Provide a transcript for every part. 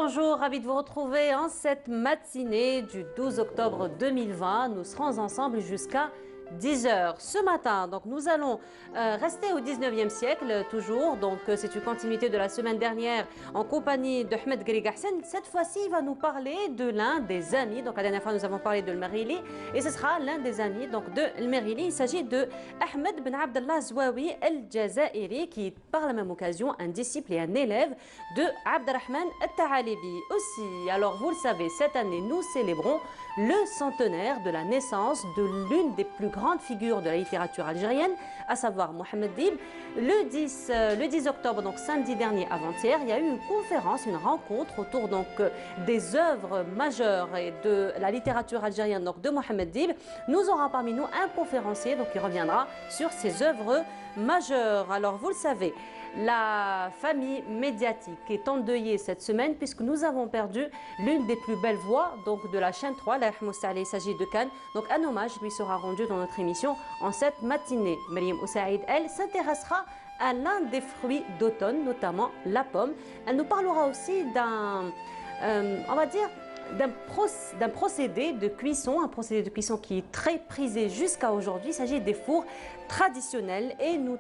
bonjour, ravi de vous retrouver en cette matinée du 12 octobre 2020. Nous serons ensemble jusqu'à 10 heures ce matin. Donc nous allons rester au 19e siècle toujours. Donc c'est une continuité de la semaine dernière en compagnie de Ahmed Gariga Hassan. Cette fois-ci, il va nous parler de l'un des amis. Donc la dernière fois, nous avons parlé de Merili et ce sera l'un des amis donc de Merili. Il s'agit de Ahmed Ben Abdallah Zouawi El-Jazairi qui est par la même occasion un disciple et un élève de Abderrahman Al-Ta'alibi aussi. Alors vous le savez, cette année, nous célébrons le centenaire de la naissance de l'une des plus grandes figures de la littérature algérienne, à savoir Mohamed Dib. Le 10 octobre, donc samedi dernier avant-hier, il y a eu une conférence, une rencontre autour donc des œuvres majeures et de la littérature algérienne donc de Mohamed Dib. Nous aurons parmi nous un conférencier donc qui reviendra sur ces œuvres majeures. Alors vous le savez, la famille médiatique est endeuillée cette semaine puisque nous avons perdu l'une des plus belles voix donc de la chaîne 3, il s'agit de Cannes. Donc un hommage lui sera rendu dans notre émission en cette matinée. Mariam Oussaïd, elle, s'intéressera à l'un des fruits d'automne, notamment la pomme. Elle nous parlera aussi on va dire, d'un procédé de cuisson, un procédé de cuisson qui est très prisé jusqu'à aujourd'hui. Il s'agit des fours traditionnels et nous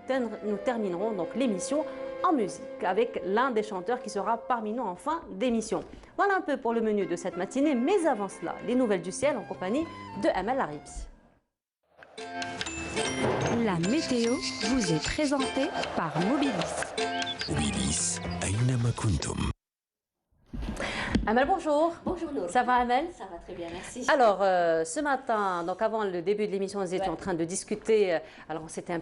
terminerons donc l'émission en musique avec l'un des chanteurs qui sera parmi nous en fin d'émission. Voilà un peu pour le menu de cette matinée, mais avant cela, les nouvelles du ciel en compagnie de Amal Laribs. La météo vous est présentée par Mobilis. Mobilis, أينما كنتم. Amal, bonjour. Bonjour Nour. Ça va Amal? Ça va très bien, merci. Alors, ce matin, donc avant le début de l'émission, nous étions en train de discuter. Alors, on s'était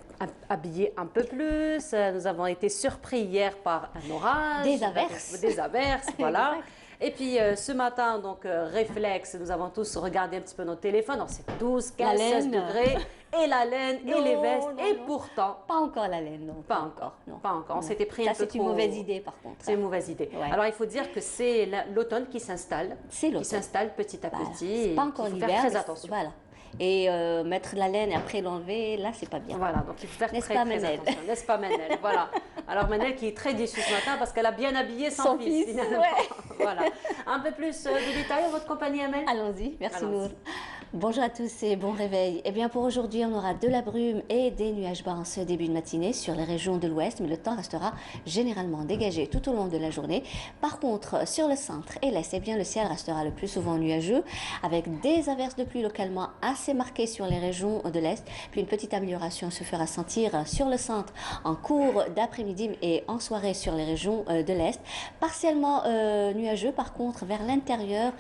habillés un peu plus. Nous avons été surpris hier par un orage. Des averses. Des averses, voilà. Et puis ce matin, donc réflexe, nous avons tous regardé un petit peu nos téléphones. Alors, c'est 12, 15, 16 degrés. Et la laine, et les vestes. Et pourtant... Pas encore la laine, non. Pas encore. Non. Pas encore. On Non. s'était pris un peu Ça, trop... c'est une mauvaise idée, par contre. C'est une mauvaise idée. Ouais. Alors, il faut dire que c'est l'automne qui s'installe. C'est l'automne. Qui s'installe petit à Voilà. petit. C'est pas encore l'hiver. l'hiver. Faire très attention. Voilà. Et mettre la laine et après l'enlever, là, c'est pas bien. Voilà, donc il faut faire N'est-ce très, pas, très Manel? attention. N'est-ce pas, Manel? Voilà. Alors, Manel qui est très déçue ce matin parce qu'elle a bien habillé son fils, finalement. Ouais. Voilà. Un peu plus de détails en votre compagnie, Amel? Allons-y, merci Allons-y. Nour. Bonjour à tous et bon réveil. Eh bien, pour aujourd'hui, on aura de la brume et des nuages bas en ce début de matinée sur les régions de l'ouest, mais le temps restera généralement dégagé tout au long de la journée. Par contre, sur le centre et l'est, eh bien, le ciel restera le plus souvent nuageux, avec des averses de pluie localement assez marquées sur les régions de l'est. Puis une petite amélioration se fera sentir sur le centre en cours d'après-midi et en soirée sur les régions de l'est. Partiellement nuageux, par contre, vers l'intérieur,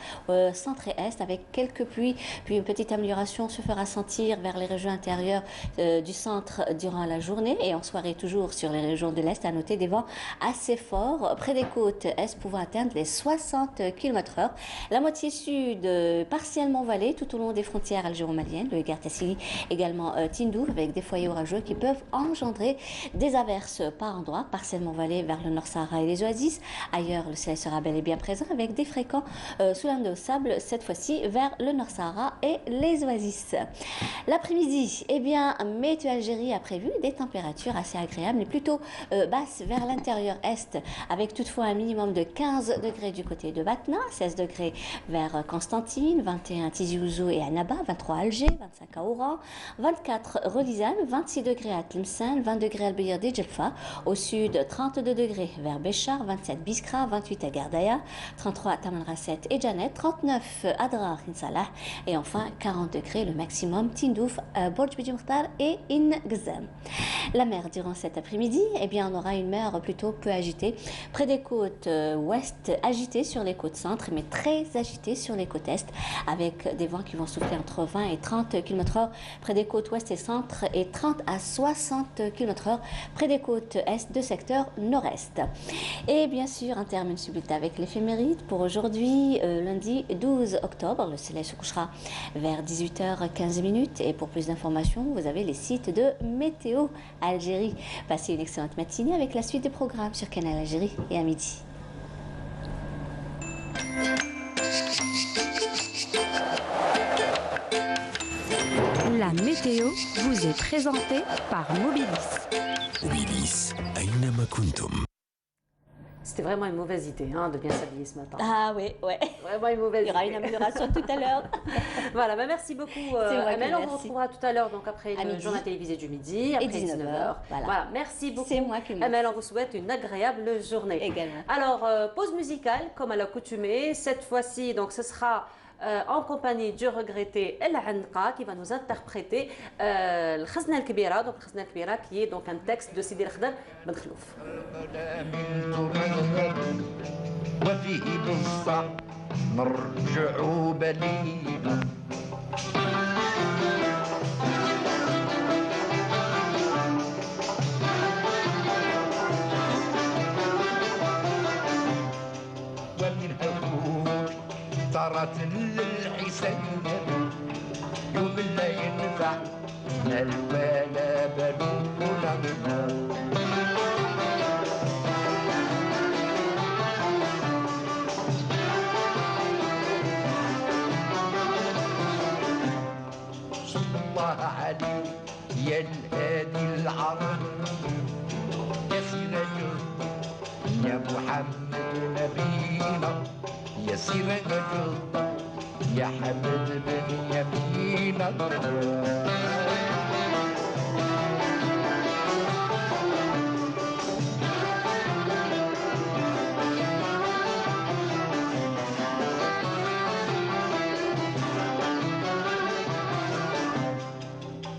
centre et est, avec quelques pluies. Puis une petite amélioration se fera sentir vers les régions intérieures du centre durant la journée et en soirée toujours sur les régions de l'Est. À noter des vents assez forts près des côtes Est pouvant atteindre les 60 km/h. La moitié sud partiellement vallée tout au long des frontières algéro-maliennes, le Gartassili également Tindouf avec des foyers orageux qui peuvent engendrer des averses par endroits, partiellement vallées vers le Nord Sahara et les oasis. Ailleurs, le soleil sera bel et bien présent avec des fréquents soulèvements de sable, cette fois-ci vers le Nord Sahara et les oasis. L'après-midi, eh bien, Météo Algérie a prévu des températures assez agréables, mais plutôt basses vers l'intérieur est, avec toutefois un minimum de 15 degrés du côté de Batna, 16 degrés vers Constantine, 21 à Tizi Ouzou et Annaba, 23 à Alger, 25 à Oran, 24 Rodizane, 26 degrés à Tlemcen, 20 degrés à Al-Beyard et Djelfa, au sud 32 degrés vers Béchar, 27 Biskra, 28 à Gardaya, 33 à Tamanrasset et Janet, 39 à Drar Insalah et enfin 40 degrés le maximum Tindouf, Borj Bidji Mokhtar et Ingzam. La mer durant cet après-midi, eh bien on aura une mer plutôt peu agitée près des côtes ouest, agitée sur les côtes centre mais très agitée sur les côtes est avec des vents qui vont souffler entre 20 et 30 km/h près des côtes ouest et centre et 30 à 60 km/h près des côtes est de secteur nord-est. Et bien sûr, un termine subit avec l'éphéméride pour aujourd'hui, lundi 12 octobre. Le soleil se couchera vers 18h15 et pour plus d'informations, vous avez les sites de Météo Algérie. Passez une excellente matinée avec la suite des programmes sur Canal Algérie et à midi. La météo vous est présentée par Mobilis. Mobilis, أينما كنتم. C'était vraiment une mauvaise idée hein, de bien s'habiller ce matin. Ah oui, ouais. Vraiment une mauvaise Il y aura idée. une amélioration tout à l'heure. Voilà, bah merci beaucoup C'est moi qui Amel. On vous merci. retrouvera tout à l'heure donc après À le midi. journal télévisé du midi, après 19h, Voilà, merci beaucoup. C'est moi qui merci. Amel, on vous souhaite une agréable journée. Également. Alors, pause musicale, comme à l'accoutumée. Cette fois-ci, donc ce sera en compagnie du regretté El Anqa qui va nous interpréter le Khazna al-Kbira, donc le Khazna al-Kbira qui est donc un texte de Sidi al-Khdar Ben Khlouf. وفيه بالصح نرجعوا بلينا ومن هبوك طرت للحسين يوم لا ينفع الولا بلونا الله عليك يا الهادي العرب يا سراج يا محمد نبينا يا سراج يا حمد بن يمينا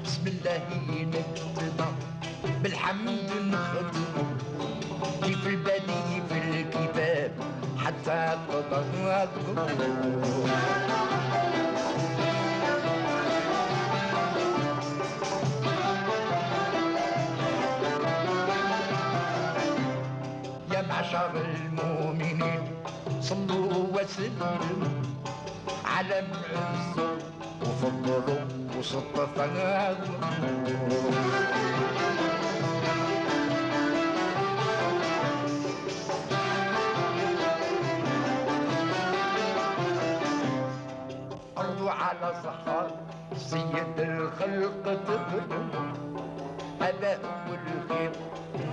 بسم الله نبتدى بالحمد نخدم كيف البدي في الكتاب حتى قضى يا معشر المؤمنين صلوا وسلموا على معز وفضلوا وصطفى أرضوا على صحاب سيد الخلق تقدم هذا هو الخير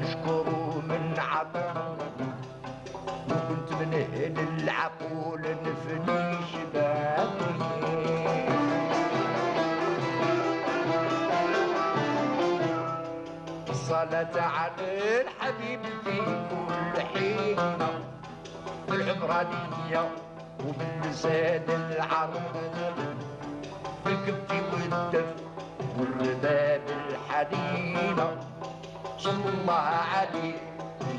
نشكره من عطاء وكنت من أهل العقول نفني شبابي الصلاة على الحبيب في كل حين بالعمرانية وباللسان العرب بالكبت والدف والرباب الحنينة صلى الله عليه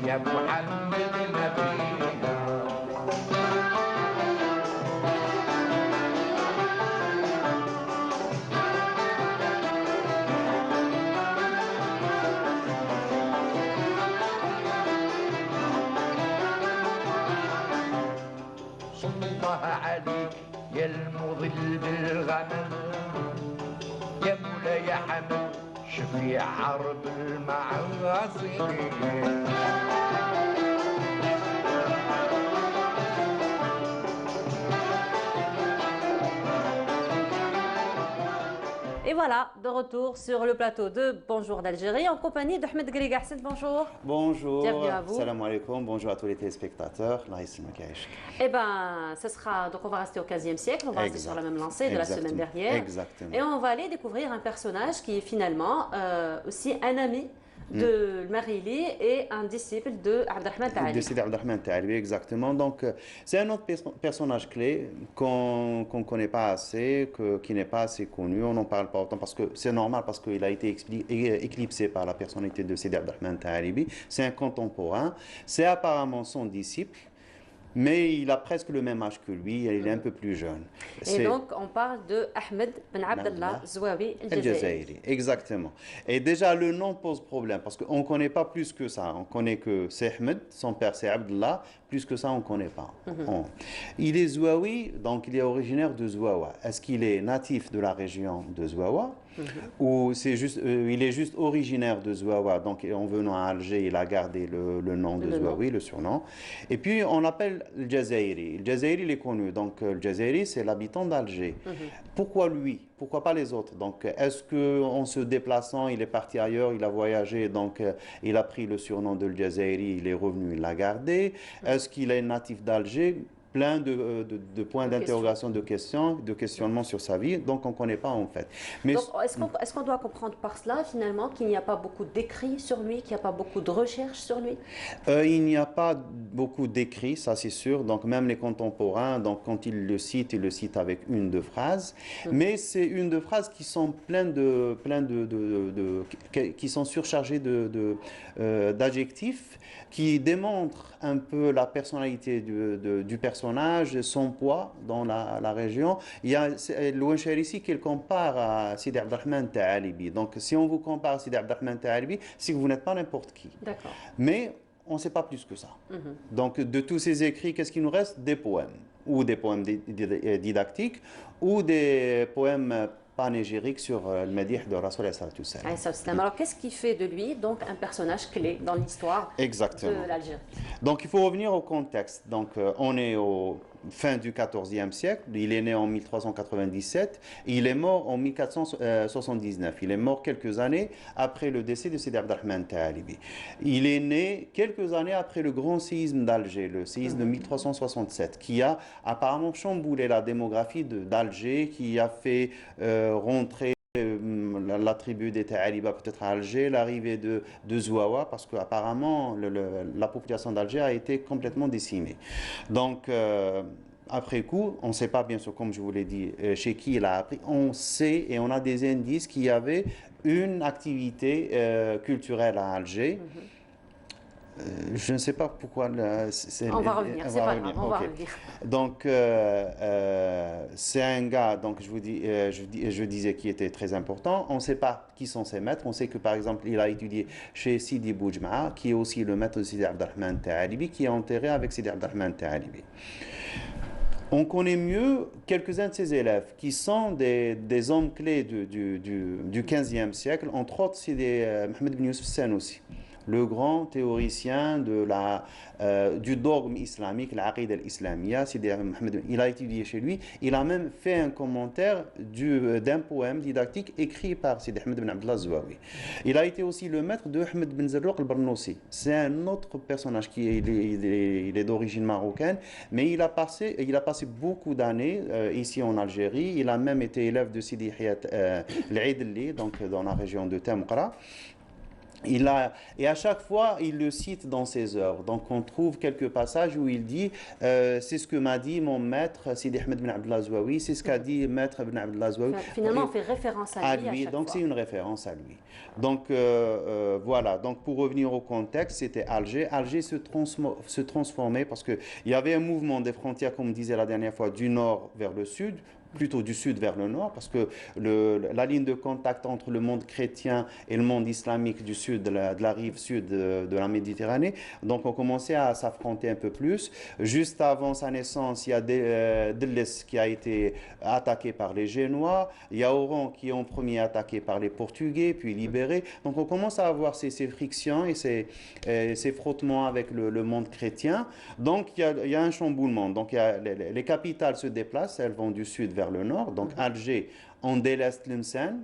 يا محمد نبينا صلى الله عليك يا المضل بالغمام يا مولاي حمد شفيع عرب المعاصي Et voilà, de retour sur le plateau de Bonjour d'Algérie en compagnie d'Ahmed Griga. Bonjour. Bonjour, Bienvenue à vous. salam alaikum, bonjour à tous les téléspectateurs. Allah yaslimak ya Aïchik. Eh ben, ce sera donc on va rester au 15e siècle, on va rester sur la même lancée de la semaine dernière. Exactement. Et on va aller découvrir un personnage qui est finalement aussi un ami de Marili et un disciple de Abdelrahman De Taali. Sidi Abdelrahman Taalibi, exactement. Donc, c'est un autre personnage clé qu'on ne connaît pas assez, qui n'est pas assez connu. On n'en parle pas autant parce que c'est normal, parce qu'il a été éclipsé par la personnalité de Sidi Abdelrahman Taalibi. C'est un contemporain. C'est apparemment son disciple. Mais il a presque le même âge que lui, il est un peu plus jeune. Et donc, on parle de Ahmed Ben Abdallah Zouawi El Jazairi. Exactement. Et déjà, le nom pose problème parce qu'on ne connaît pas plus que ça. On connaît que c'est Ahmed, son père c'est Abdallah, plus que ça, on ne connaît pas. Il est Zouawi, donc il est originaire de Zouawa. Est-ce qu'il est natif de la région de Zouawa Ou c'est juste, il est juste originaire de Zouawa, donc en venant à Alger, il a gardé le nom de Zouawi, le surnom. Et puis on l'appelle le Jazairi. Le Jazairi, il est connu, donc le Jazairi, c'est l'habitant d'Alger. Pourquoi lui? Pourquoi pas les autres? Donc, est-ce qu'en se déplaçant, il est parti ailleurs, il a voyagé, donc il a pris le surnom de Jazairi, il est revenu, il l'a gardé? Est-ce qu'il est natif d'Alger? Plein de points d'interrogation, de questions, de questionnements sur sa vie, donc on ne connaît pas en fait. Mais Donc, est-ce qu'on doit comprendre par cela, finalement, qu'il n'y a pas beaucoup d'écrits sur lui, qu'il n'y a pas beaucoup de recherches sur lui? il n'y a pas beaucoup d'écrits, ça c'est sûr. Donc même les contemporains, donc quand ils le citent avec une, deux phrases. Mais c'est une, deux phrases qui sont qui sont surchargées d'adjectifs, qui démontrent un peu la personnalité du personnage, son poids dans la région. Il y a Louane Charisi qui le compare à Sidi Abdelrahman Taalibi. Donc si on vous compare à Sidi Abdelrahman Taalibi, c'est que vous n'êtes pas n'importe qui. D'accord. Mais on ne sait pas plus que ça. Donc, de tous ces écrits, qu'est-ce qu'il nous reste? Des poèmes, ou des poèmes didactiques, ou des poèmes panégyriques sur le Médih de Rasoul sallallahu alayhi wa sallam. Alors, qu'est-ce qui fait de lui, donc, un personnage clé dans l'histoire de l'Algérie? Donc, il faut revenir au contexte. Donc, on est au fin du XIVe siècle. Il est né en 1397. Il est mort en 1479. Il est mort quelques années après le décès de Sidi Abdelrahman Taalibi. Il est né quelques années après le grand séisme d'Alger, le séisme de 1367, qui a apparemment chamboulé la démographie d'Alger, qui a fait rentrer la tribu des Taaliba peut-être à Alger, l'arrivée de Zouawa, parce qu'apparemment la population d'Alger a été complètement décimée. Donc, après coup, on ne sait pas bien sûr, comme je vous l'ai dit, chez qui il a appris. On sait et on a des indices qu'il y avait une activité culturelle à Alger. Je ne sais pas pourquoi. On va revenir, c'est pas grave, on va revenir. Donc, c'est un gars, donc je disais, qui était très important. On ne sait pas qui sont ses maîtres. On sait que, par exemple, il a étudié chez Sidi Boujma'a, qui est aussi le maître de Sidi Abdelrahman Taalibi, qui est enterré avec Sidi Abdelrahman Taalibi. On connaît mieux quelques-uns de ses élèves, qui sont des hommes clés du XVe siècle, entre autres, c'est Mohamed Ben Youssef Sanoussi, le grand théoricien du dogme islamique, l'aqid al-islamiyya. Il a étudié chez lui. Il a même fait un commentaire d'un poème didactique écrit par Sidi Ahmed Ben Abdallah Zouawi. Il a été aussi le maître de Ahmed Ben Zarrouq al-Barnoussi. C'est un autre personnage il est d'origine marocaine, mais il a passé beaucoup d'années ici en Algérie. Il a même été élève de Sidi Hayat al-Aidli, donc dans la région de Tamqra. Et à chaque fois, il le cite dans ses œuvres. Donc, on trouve quelques passages où il dit c'est ce que m'a dit mon maître Sidi Ahmed Ben Abdallah Zouawi, c'est ce qu'a dit maître Ben Abdallah Zouawi. Finalement, on fait référence à lui. Donc, c'est une référence à lui. Donc, voilà. Donc, pour revenir au contexte, c'était Alger. Alger se transformait parce qu'il y avait un mouvement des frontières, comme on disait la dernière fois, du nord vers le sud, plutôt du sud vers le nord, parce que la ligne de contact entre le monde chrétien et le monde islamique du sud, de la rive sud de la Méditerranée, donc on commençait à s'affronter un peu plus. Juste avant sa naissance, il y a Delles qui a été attaqué par les Génois, il y a Oran qui est en premier attaqué par les Portugais, puis libéré. Donc on commence à avoir ces frictions et ces frottements avec le monde chrétien. Donc il y a un chamboulement. Donc les capitales se déplacent, elles vont du sud vers le nord. Donc Alger, on délaisse Tlemcen,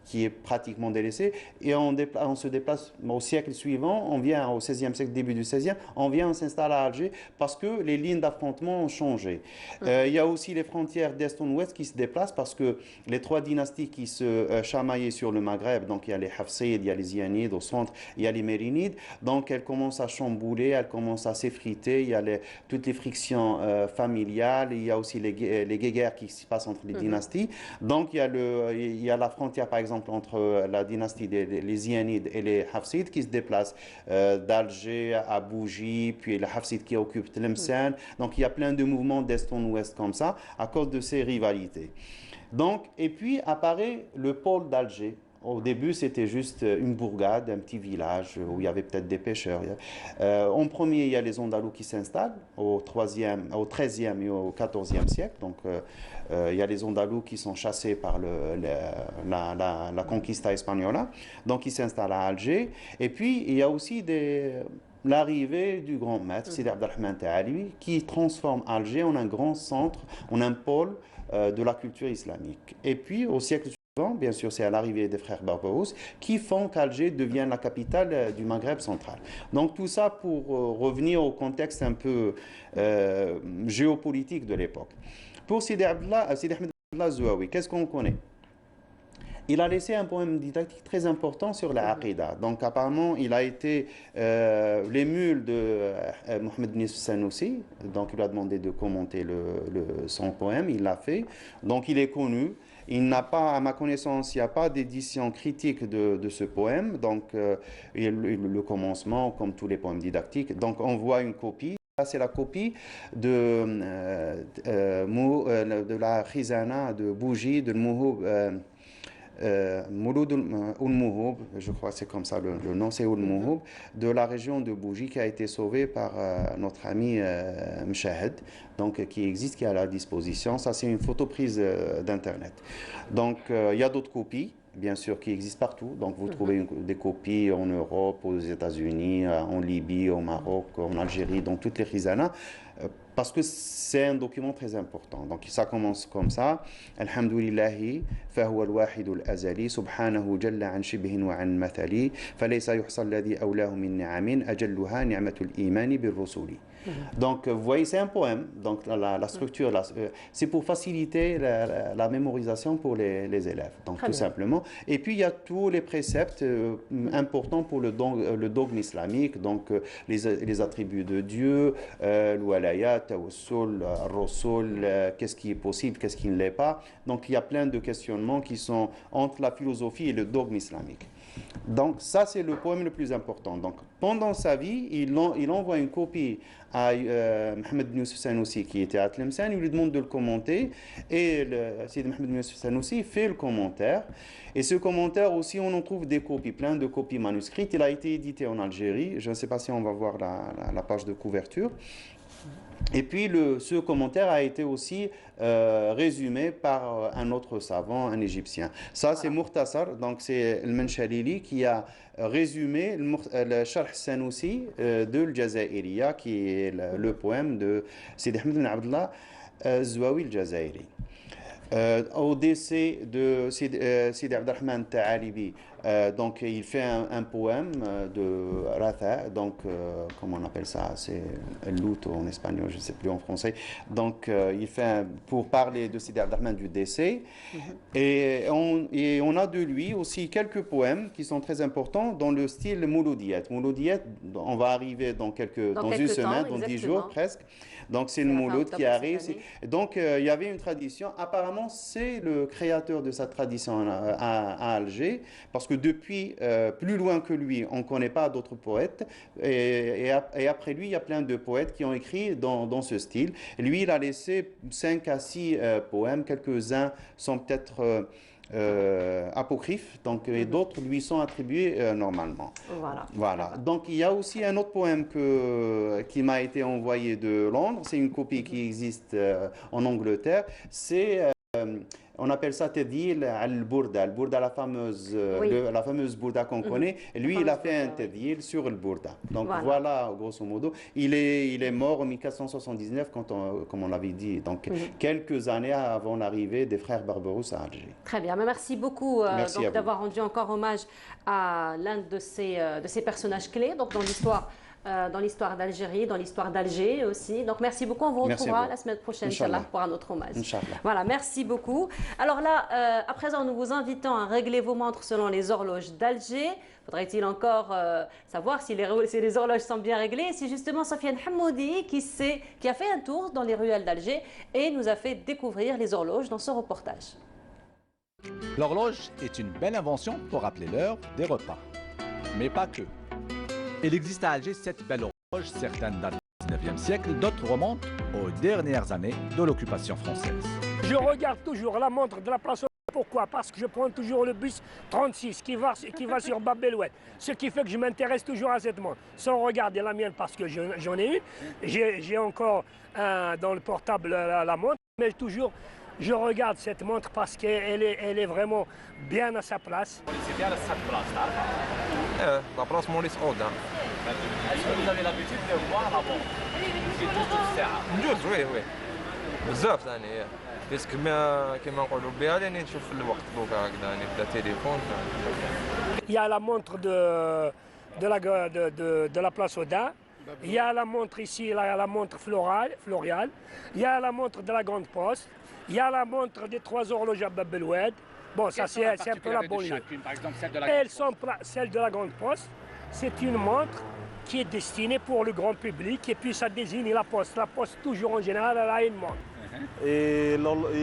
qui est pratiquement délaissé, et on se déplace au siècle suivant, on vient au XVIe siècle, début du XVIe, on s'installe à Alger parce que les lignes d'affrontement ont changé. Il y a aussi les frontières d'est en ouest qui se déplacent parce que les trois dynasties qui se chamaillaient sur le Maghreb, donc il y a les Hafsides, il y a les Zianides au centre, il y a les Mérinides, donc elles commencent à chambouler, elles commencent à s'effriter, il y a toutes les frictions familiales, il y a aussi les guerres qui se passent entre les dynasties. Donc il y a la frontière, par exemple, entre la dynastie des Zianides et les Hafsides qui se déplacent d'Alger à Bougie, puis les Hafsides qui occupent Tlemcen. Donc il y a plein de mouvements d'est en ouest comme ça à cause de ces rivalités. Donc, et puis apparaît le pôle d'Alger Au début, c'était juste une bourgade, un petit village où il y avait peut-être des pêcheurs. En premier, il y a les Andalous qui s'installent au XIIIe et au XIVe siècle. Donc, il y a les Andalous qui sont chassés par la conquista espagnole. Donc, ils s'installent à Alger. Et puis, il y a aussi l'arrivée du grand maître, Sidi Abdelrahman Ta'alibi, qui transforme Alger en un grand centre, en un pôle de la culture islamique. Et puis, au siècle suivant, bien sûr, c'est à l'arrivée des frères Barberousse qui font qu'Alger devienne la capitale du Maghreb central. Donc, tout ça pour revenir au contexte un peu géopolitique de l'époque. Pour Sidi Ahmed Abdallah Zouaoui, qu'est-ce qu'on connaît? Il a laissé un poème didactique très important sur la Aqidah. Donc apparemment, il a été l'émule de Mohamed Nisf Sanoussi. Donc il lui a demandé de commenter son poème. Il l'a fait. Donc il est connu. Il n'a pas, à ma connaissance, il n'y a pas d'édition critique de ce poème. Donc le commencement, comme tous les poèmes didactiques. Donc on voit une copie. C'est la copie de la khizana de bougie de Mouhoub. Mouloud Oul-Mouhoub, je crois que c'est comme ça le nom, c'est Oul-Mouhoub, de la région de Bougie qui a été sauvée par notre ami Mchahed, donc qui existe, qui est à la disposition. Ça, c'est une photo prise d'Internet. Donc, il y a d'autres copies, bien sûr, qui existent partout. Donc, vous trouvez des copies en Europe, aux États-Unis, en Libye, au Maroc, en Algérie, dans toutes les khizanas. Parce que c'est un document très important. Donc ça commence comme ça. Alhamdulillahi, fahuwa al-wahid al-azali, subhanahu jalla an shibhin wa an mathali, falaysa yuhsa alladhi awlahu min ni'amin, ajalluha ni'matul imani bir rusuli. Donc, vous voyez, c'est un poème. Donc, la structure, c'est pour faciliter la mémorisation pour les élèves. Donc, tout simplement. Et puis, il y a tous les préceptes importants pour le dogme islamique. Donc, les attributs de Dieu, l'walayat, tawassul, ar-rasul, qu'est-ce qui est possible, qu'est-ce qui ne l'est pas. Donc, il y a plein de questionnements qui sont entre la philosophie et le dogme islamique. Donc, ça, c'est le poème le plus important. Donc, pendant sa vie, il envoie une copie à Mohamed Youssef Sanoussi, qui était à Tlemcen. Il lui demande de le commenter. Et Sidi Mohamed Youssef Sanoussi fait le commentaire. Et ce commentaire aussi, on en trouve des copies, plein de copies manuscrites. Il a été édité en Algérie. Je ne sais pas si on va voir la page de couverture. Et puis, ce commentaire a été aussi résumé par un autre savant, un Égyptien. Ça, c'est Mukhtasar, donc c'est Al-Manshalili qui a résumé le Sharh Sanoussi de Al-Jazairiya, qui est le poème de Sidi Ahmed bin Abdallah Zouaoui Al-Jazairi. Au décès de Sidi Abdelrahman Ta'alibi, donc il fait un poème de Ratha, donc comment on appelle ça, c'est luto en espagnol, je ne sais plus en français. Donc il fait pour parler de Sidi Abdelrahman du décès, et on a de lui aussi quelques poèmes qui sont très importants dans le style Mouloudiyat. Mouloudiyat, on va arriver dans une semaine, dans 10 jours presque. Donc c'est le Mouloud qui arrive. Donc il y avait une tradition. Apparemment, c'est le créateur de cette tradition à Alger, parce que depuis, plus loin que lui, on ne connaît pas d'autres poètes. Et après lui, il y a plein de poètes qui ont écrit dans ce style. Et lui, il a laissé 5 à 6 poèmes. Quelques-uns sont peut-être apocryphes, donc, et d'autres lui sont attribués normalement. Voilà. Donc il y a aussi un autre poème qui m'a été envoyé de Londres. C'est une copie qui existe en Angleterre. On appelle ça Tedil al-Bourda. Al-Bourda, la fameuse Bourda qu'on connaît. Et lui, il a fait un Tedil sur le Bourda. Donc voilà, grosso modo. Il est mort en 1479, comme on l'avait dit. Donc quelques années avant l'arrivée des frères Barberousse à Alger. Très bien. Mais merci beaucoup d'avoir rendu encore hommage à l'un de ces personnages clés donc, dans l'histoire d'Algérie, dans l'histoire d'Alger aussi. Donc merci beaucoup, on vous retrouvera la semaine prochaine, Inch'Allah, pour un autre hommage. Voilà, merci beaucoup. Alors là, à présent, nous vous invitons à régler vos montres selon les horloges d'Alger. Faudrait-il encore savoir si les horloges sont bien réglées, et si justement Sofiane Hamoudi qui a fait un tour dans les ruelles d'Alger et nous a fait découvrir les horloges dans ce reportage. L'horloge est une belle invention pour rappeler l'heure des repas. Mais pas que. Il existe à Alger 7 belles horloges, certaines datent du 19e siècle, d'autres remontent aux dernières années de l'occupation française. Je regarde toujours la montre de la place Pourquoi? Parce que je prends toujours le bus 36 qui va sur Bab el Oued. Ce qui fait que je m'intéresse toujours à cette montre. Sans regarder la mienne parce que j'en ai une. J'ai encore dans le portable la montre. Mais toujours, je regarde cette montre parce qu'elle est vraiment bien à sa place. La place Maurice Audin. Est-ce que vous avez l'habitude de voir la montre qui est toute ساعة؟ نجوز وي بزاف ثاني بس كما نقولوا بها لاني نشوف الوقت دوكا هكذا يعني بلا تليفون. Il y a la montre de la place Audin. Il y a la montre ici, la montre floriale. Il y a la montre de la Grande Poste. Il y a la montre des 3 horloges à Bab el Oued. Bon, ça c'est un peu la banlieue. Par exemple, celle de Celle de la Grande Poste, c'est une montre qui est destinée pour le grand public et puis ça désigne la Poste. La Poste, toujours en général, elle a une montre. Et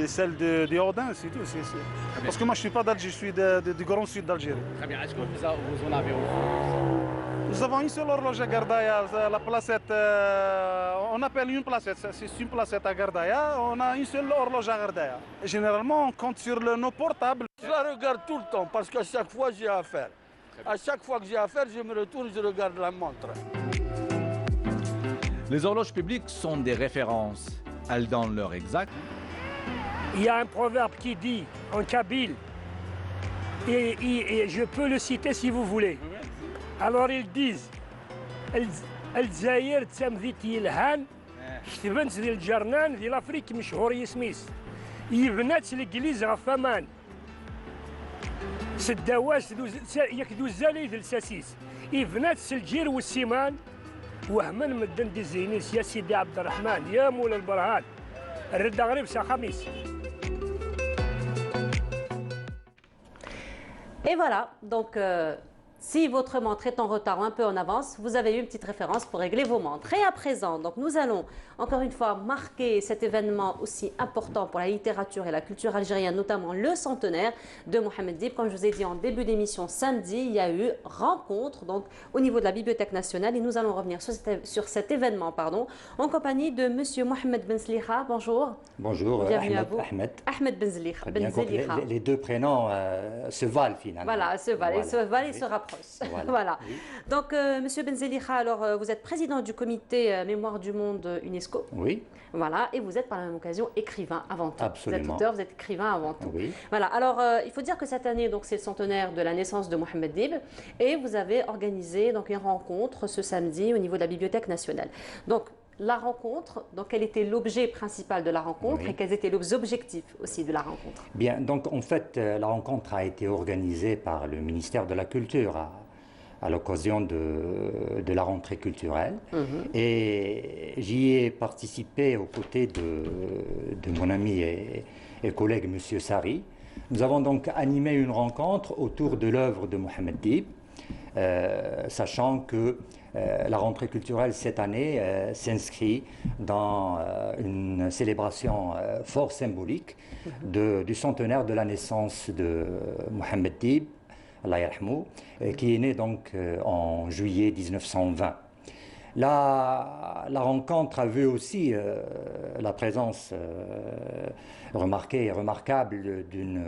celle de Audin, c'est tout. Parce que moi, je ne suis pas d'Alger, je suis du grand sud d'Algérie. Très bien. Est-ce que vous en avez autre? Nous avons une seule horloge à Gardaïa, la placette, on appelle une placette, c'est une placette à Gardaïa, on a une seule horloge à Gardaïa. Généralement, on compte sur nos portables. Je la regarde tout le temps parce qu'à chaque fois j'ai affaire. À chaque fois que j'ai affaire, je me retourne, je regarde la montre. Les horloges publiques sont des références. Elles donnent l'heure exacte. Il y a un proverbe qui dit en kabyle, et je peux le citer si vous voulez. Alors ils disent الجزائر تمذيت يلهان كتبنت ديال الجرنان ديال افريك مشهور يسميس يبنات الانجليز غفمان سداواش يكدو الزالي ديال الساسيس يبنات الجير والسيمان وهمن مدن دي الزينيس يا سيدي عبد الرحمن يا مولا البرهان الرد غريب سا خميس. Et voilà, donc si votre montre est en retard ou un peu en avance, vous avez eu une petite référence pour régler vos montres. Et à présent, donc nous allons encore une fois marquer cet événement aussi important pour la littérature et la culture algérienne, notamment le centenaire de Mohamed Dib. Comme je vous ai dit en début d'émission samedi, il y a eu rencontre donc au niveau de la Bibliothèque nationale et nous allons revenir sur cet événement en compagnie de Monsieur Mohamed Ben Zeliha. Bonjour. Bonjour, bienvenue à vous. Ahmed Ben Zeliha. Les deux prénoms se valent finalement. Voilà, se valent et se rapprochent. Voilà. Oui. Donc, Monsieur Ben Zeliha, alors vous êtes président du comité Mémoire du Monde UNESCO. Oui. Voilà, et vous êtes par la même occasion écrivain avant tout. Absolument. Vous êtes auteur, vous êtes écrivain avant tout. Oui. Voilà, alors il faut dire que cette année, donc c'est le centenaire de la naissance de Mohamed Dib, et vous avez organisé donc une rencontre ce samedi au niveau de la Bibliothèque nationale. Donc, la rencontre, donc quel était l'objet principal de la rencontre et quels étaient les objectifs aussi de la rencontre? Bien, donc en fait, la rencontre a été organisée par le ministère de la Culture à l'occasion de la rentrée culturelle. Et j'y ai participé aux côtés de mon ami et collègue M. Sari. Nous avons donc animé une rencontre autour de l'œuvre de Mohamed Dib, sachant que la rentrée culturelle cette année s'inscrit dans une célébration fort symbolique du centenaire de la naissance de Mohamed Dib, Allah yarhamou, qui est né donc en juillet 1920. La rencontre a vu aussi la présence remarquée et remarquable d'une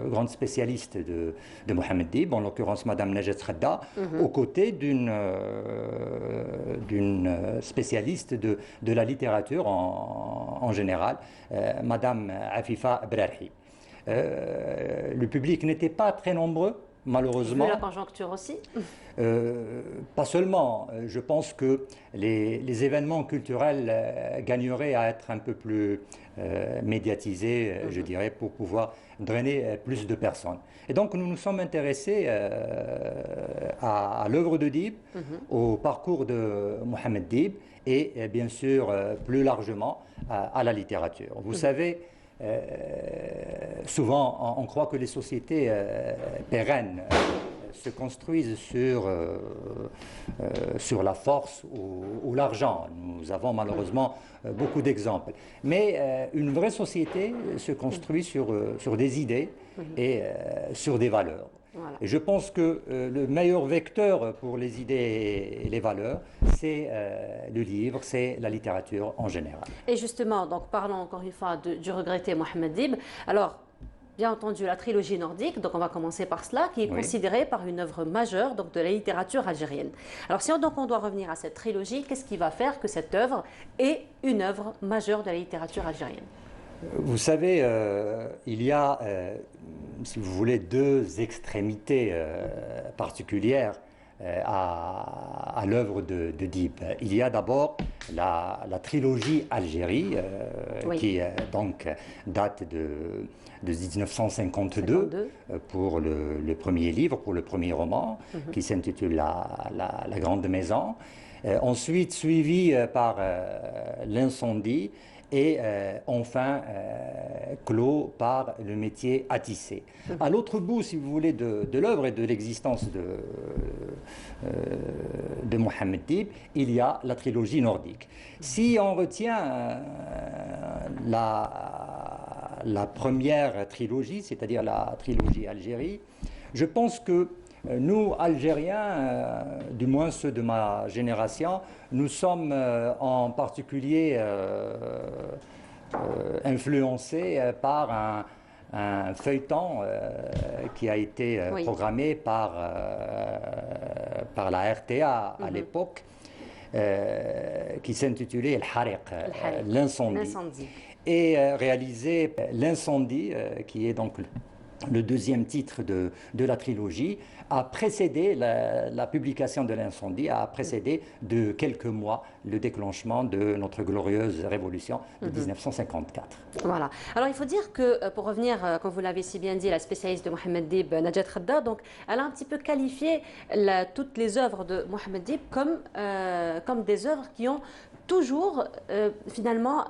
grande spécialiste de Mohamed Dib, en l'occurrence Madame Najet Khadda, aux côtés d'une spécialiste de la littérature en général, Madame Afifa Brarhi. Le public n'était pas très nombreux, malheureusement. Vu la conjoncture aussi. Pas seulement. Je pense que les événements culturels gagneraient à être un peu plus médiatisés, je dirais, pour pouvoir drainer plus de personnes. Et donc nous nous sommes intéressés à l'œuvre de Dib, au parcours de Mohamed Dib et bien sûr plus largement à la littérature. Vous savez, souvent on croit que les sociétés pérennes se construisent sur la force ou l'argent. Nous avons malheureusement beaucoup d'exemples. Mais une vraie société se construit sur des idées et sur des valeurs. Voilà. Et je pense que le meilleur vecteur pour les idées et les valeurs, c'est le livre, c'est la littérature en général. Et justement, donc parlons encore une fois du regretté Mohamed Dib. Alors, bien entendu la trilogie nordique, donc on va commencer par cela, qui est considérée par une œuvre majeure donc, de la littérature algérienne. Alors si on doit revenir à cette trilogie, qu'est-ce qui va faire que cette œuvre est une œuvre majeure de la littérature algérienne? Vous savez, il y a, si vous voulez, deux extrémités particulières à l'œuvre de Dib. Il y a d'abord la trilogie Algérie, qui donc date de 1952 pour le premier livre, pour le premier roman, qui s'intitule la Grande Maison. Ensuite, suivi par L'incendie, et enfin clos par Le métier à tisser. À l'autre bout, si vous voulez, de l'œuvre et de l'existence de Mohammed Dib, il y a la trilogie nordique. Si on retient la première trilogie, c'est-à-dire la trilogie Algérie, je pense que nous, Algériens, du moins ceux de ma génération, nous sommes en particulier influencés par un feuilleton qui a été programmé par la RTA à l'époque, qui s'intitulait El Hariq, l'incendie, et réalisé L'incendie, qui est donc le deuxième titre de la trilogie, a précédé la publication de L'incendie, a précédé de quelques mois le déclenchement de notre glorieuse révolution de 1954. Voilà. Alors il faut dire que, pour revenir, comme vous l'avez si bien dit, la spécialiste de Mohammed Dib, Najat Khadda, donc elle a un petit peu qualifié toutes les œuvres de Mohammed Dib comme des œuvres qui ont toujours finalement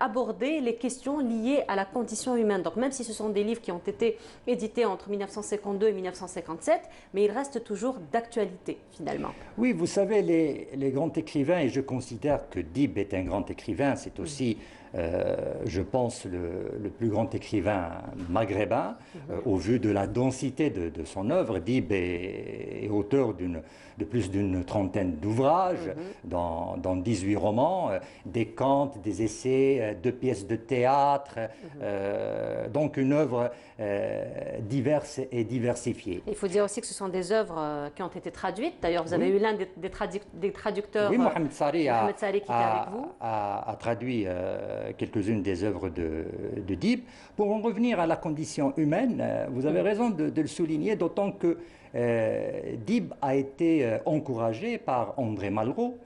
abordé les questions liées à la condition humaine. Donc même si ce sont des livres qui ont été édités entre 1952 et 1957, mais ils restent toujours d'actualité finalement. Oui, vous savez, les grands écrivains, et je considère que Dib est un grand écrivain, c'est aussi, je pense, le plus grand écrivain maghrébin, au vu de la densité de son œuvre. Dib est auteur de plus d'une trentaine d'ouvrages, dans 18 romans, des contes, des essais, 2 pièces de théâtre, donc une œuvre diverse et diversifiée. Il faut dire aussi que ce sont des œuvres qui ont été traduites. D'ailleurs, vous avez eu l'un des traducteurs, Mohamed Sari, qui était avec vous. a traduit quelques-unes des œuvres de Dib. Pour en revenir à la condition humaine, vous avez raison de le souligner, d'autant que Dib a été encouragé par André Malraux,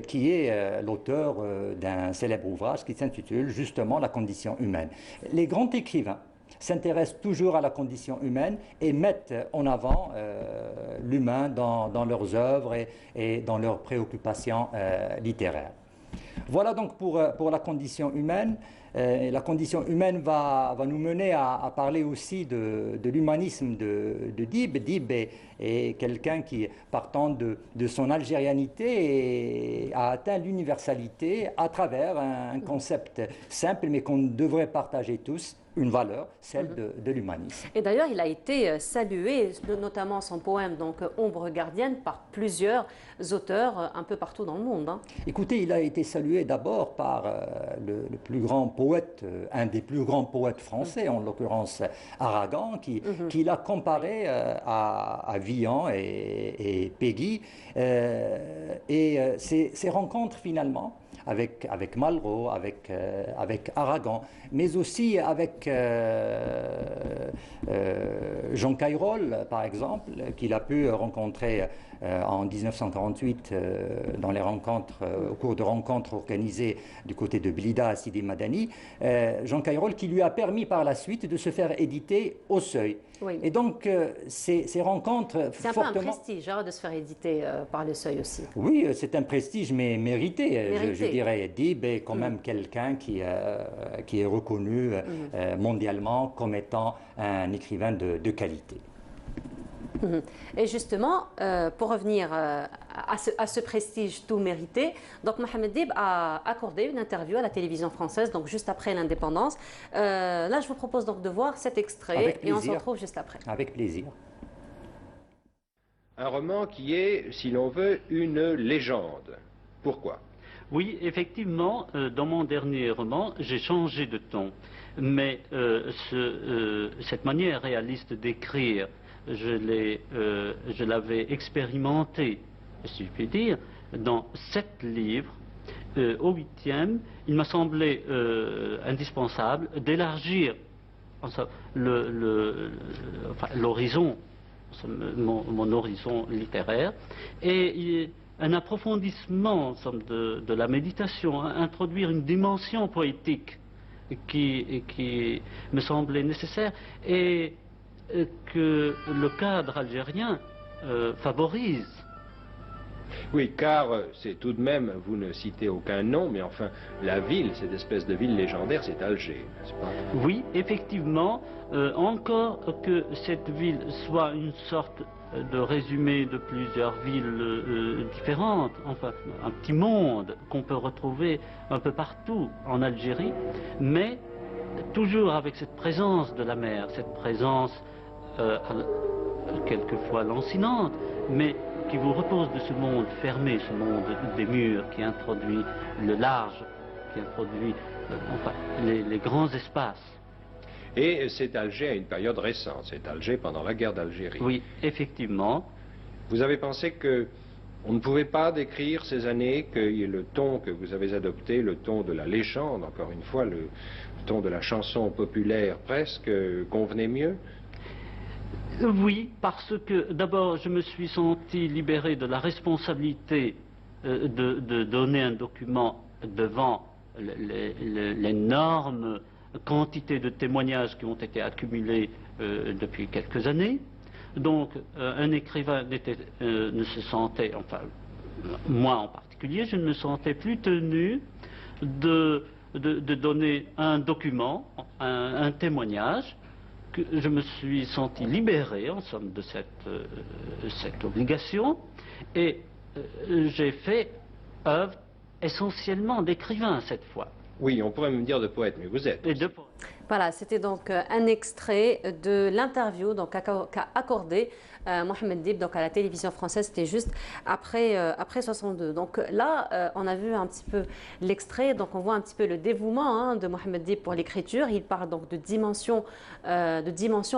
qui est l'auteur d'un célèbre ouvrage qui s'intitule justement La condition humaine. Les grands écrivains s'intéressent toujours à la condition humaine et mettent en avant l'humain dans leurs œuvres et dans leurs préoccupations littéraires. Voilà donc pour la condition humaine. La condition humaine va nous mener à parler aussi de l'humanisme de Dib. Dib est quelqu'un qui, partant de son algérianité, a atteint l'universalité à travers un concept simple, mais qu'on devrait partager tous, une valeur, celle de l'humanisme. Et d'ailleurs, il a été salué, notamment son poème, donc Ombre gardienne, par plusieurs auteurs un peu partout dans le monde. Hein. Écoutez, il a été salué d'abord par le plus grand poète, un des plus grands poètes français, en l'occurrence Aragon, qui l'a comparé à Villon et Péguy. Et ces rencontres, finalement, avec Malraux, avec Aragon, mais aussi avec Jean Cayrol, par exemple, qu'il a pu rencontrer en 1948 au cours de rencontres organisées du côté de Blida à Sidi Madani. Jean Cayrol qui lui a permis par la suite de se faire éditer au Seuil. Oui. Et donc, ces rencontres... C'est un peu un prestige de se faire éditer par le Seuil aussi. Oui, c'est un prestige, mais mérité. Je dirais. Dib est quand même quelqu'un qui est reconnu mondialement comme étant un écrivain de qualité. Et justement, pour revenir à ce prestige tout mérité, donc Mohammed Dib a accordé une interview à la télévision française, donc juste après l'indépendance. Là, je vous propose donc de voir cet extrait et on se retrouve juste après. Avec plaisir. Un roman qui est, si l'on veut, une légende. Pourquoi ? Oui, effectivement, dans mon dernier roman, j'ai changé de ton. Mais cette manière réaliste d'écrire, je l'avais expérimentée, si je puis dire, dans 7 livres. Au 8e, il m'a semblé indispensable d'élargir l'horizon, mon horizon littéraire, et un approfondissement en somme, de la méditation, introduire une dimension poétique qui me semblait nécessaire et que le cadre algérien favorise. Oui, car c'est tout de même, vous ne citez aucun nom, mais enfin, la ville, cette espèce de ville légendaire, c'est Alger, n'est-ce pas? Oui, effectivement, encore que cette ville soit une sorte de résumé de plusieurs villes différentes, enfin, un petit monde qu'on peut retrouver un peu partout en Algérie, mais toujours avec cette présence de la mer, cette présence quelquefois lancinante, mais qui vous repose de ce monde fermé, ce monde des murs qui introduit le large, qui introduit les grands espaces. Et c'est Alger à une période récente, c'est Alger pendant la guerre d'Algérie. Oui, effectivement. Vous avez pensé que on ne pouvait pas décrire ces années, que le ton que vous avez adopté, le ton de la légende, encore une fois, le ton de la chanson populaire presque, convenait mieux? Oui, parce que d'abord je me suis senti libéré de la responsabilité de donner un document devant l'énorme quantité de témoignages qui ont été accumulés depuis quelques années. Donc un écrivain ne se sentait, enfin moi en particulier, je ne me sentais plus tenu de donner un document, un témoignage. Que je me suis senti libéré, en somme, de cette obligation, et j'ai fait œuvre essentiellement d'écrivain cette fois. Oui, on pourrait même dire de poète, mais vous êtes. Voilà, c'était donc un extrait de l'interview qu'a accordé Mohamed Dib donc à la télévision française. C'était juste après 62. Donc là, on a vu un petit peu l'extrait. Donc on voit un petit peu le dévouement de Mohamed Dib pour l'écriture. Il parle donc de dimension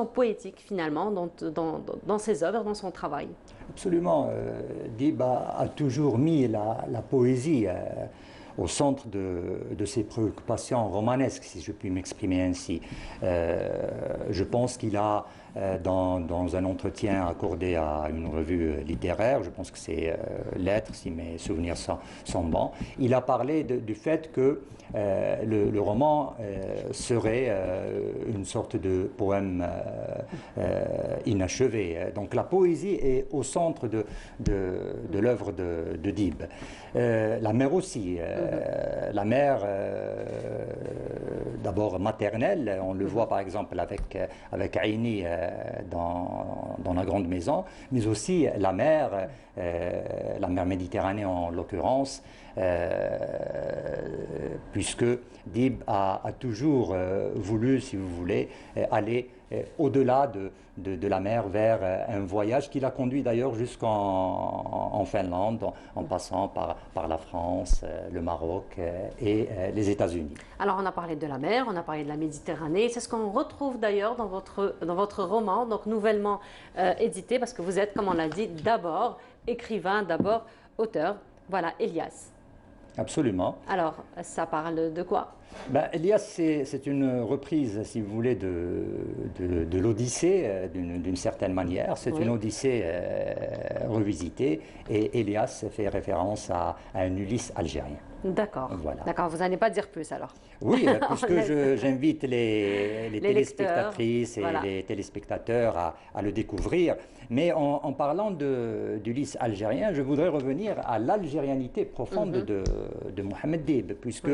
poétique finalement dans ses œuvres, dans son travail. Absolument. Dib a toujours mis la poésie au centre de ses préoccupations romanesques, si je puis m'exprimer ainsi. Je pense qu'il a, dans un entretien accordé à une revue littéraire, je pense que c'est Lettres, si mes souvenirs sont bons, il a parlé du fait que le roman serait une sorte de poème inachevé. Donc la poésie est au centre de l'œuvre de Dib. La mer aussi. La mère, d'abord maternelle, on le voit par exemple avec Aini dans La Grande Maison, mais aussi la mer Méditerranée en l'occurrence, puisque Dib a toujours voulu, si vous voulez, aller au-delà de la mer vers un voyage qui l'a conduit d'ailleurs jusqu'en Finlande, en passant par la France, le Maroc et les États-Unis. Alors on a parlé de la mer, on a parlé de la Méditerranée, c'est ce qu'on retrouve d'ailleurs dans votre roman, donc nouvellement édité, parce que vous êtes, comme on l'a dit, d'abord écrivain, d'abord auteur. Voilà, Elias. Absolument. Alors, ça parle de quoi? Elias, c'est une reprise, si vous voulez, de l'Odyssée, d'une certaine manière. C'est une Odyssée revisitée, et Elias fait référence à un Ulysse algérien. D'accord. Voilà. D'accord, vous n'allez pas dire plus alors. Oui, puisque j'invite les téléspectatrices et les téléspectateurs à le découvrir. Mais en parlant d'Ulysse algérien, je voudrais revenir à l'algérianité profonde de Mohamed Dib, puisque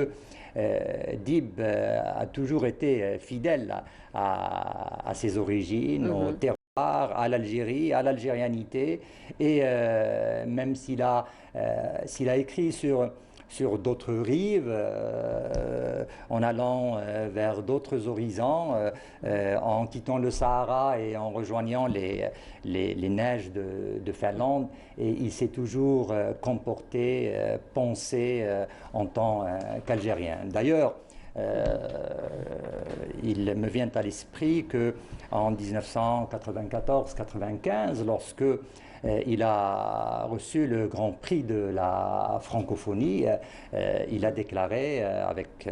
Dib a toujours été fidèle à ses origines, au terroir, à l'Algérie, à l'algérianité, et même s'il a écrit sur d'autres rives, en allant vers d'autres horizons, en quittant le Sahara et en rejoignant les neiges de Finlande. Et il s'est toujours comporté, pensé en tant qu'Algérien. D'ailleurs, il me vient à l'esprit qu'en 1994-95, lorsque il a reçu le Grand Prix de la francophonie, il a déclaré avec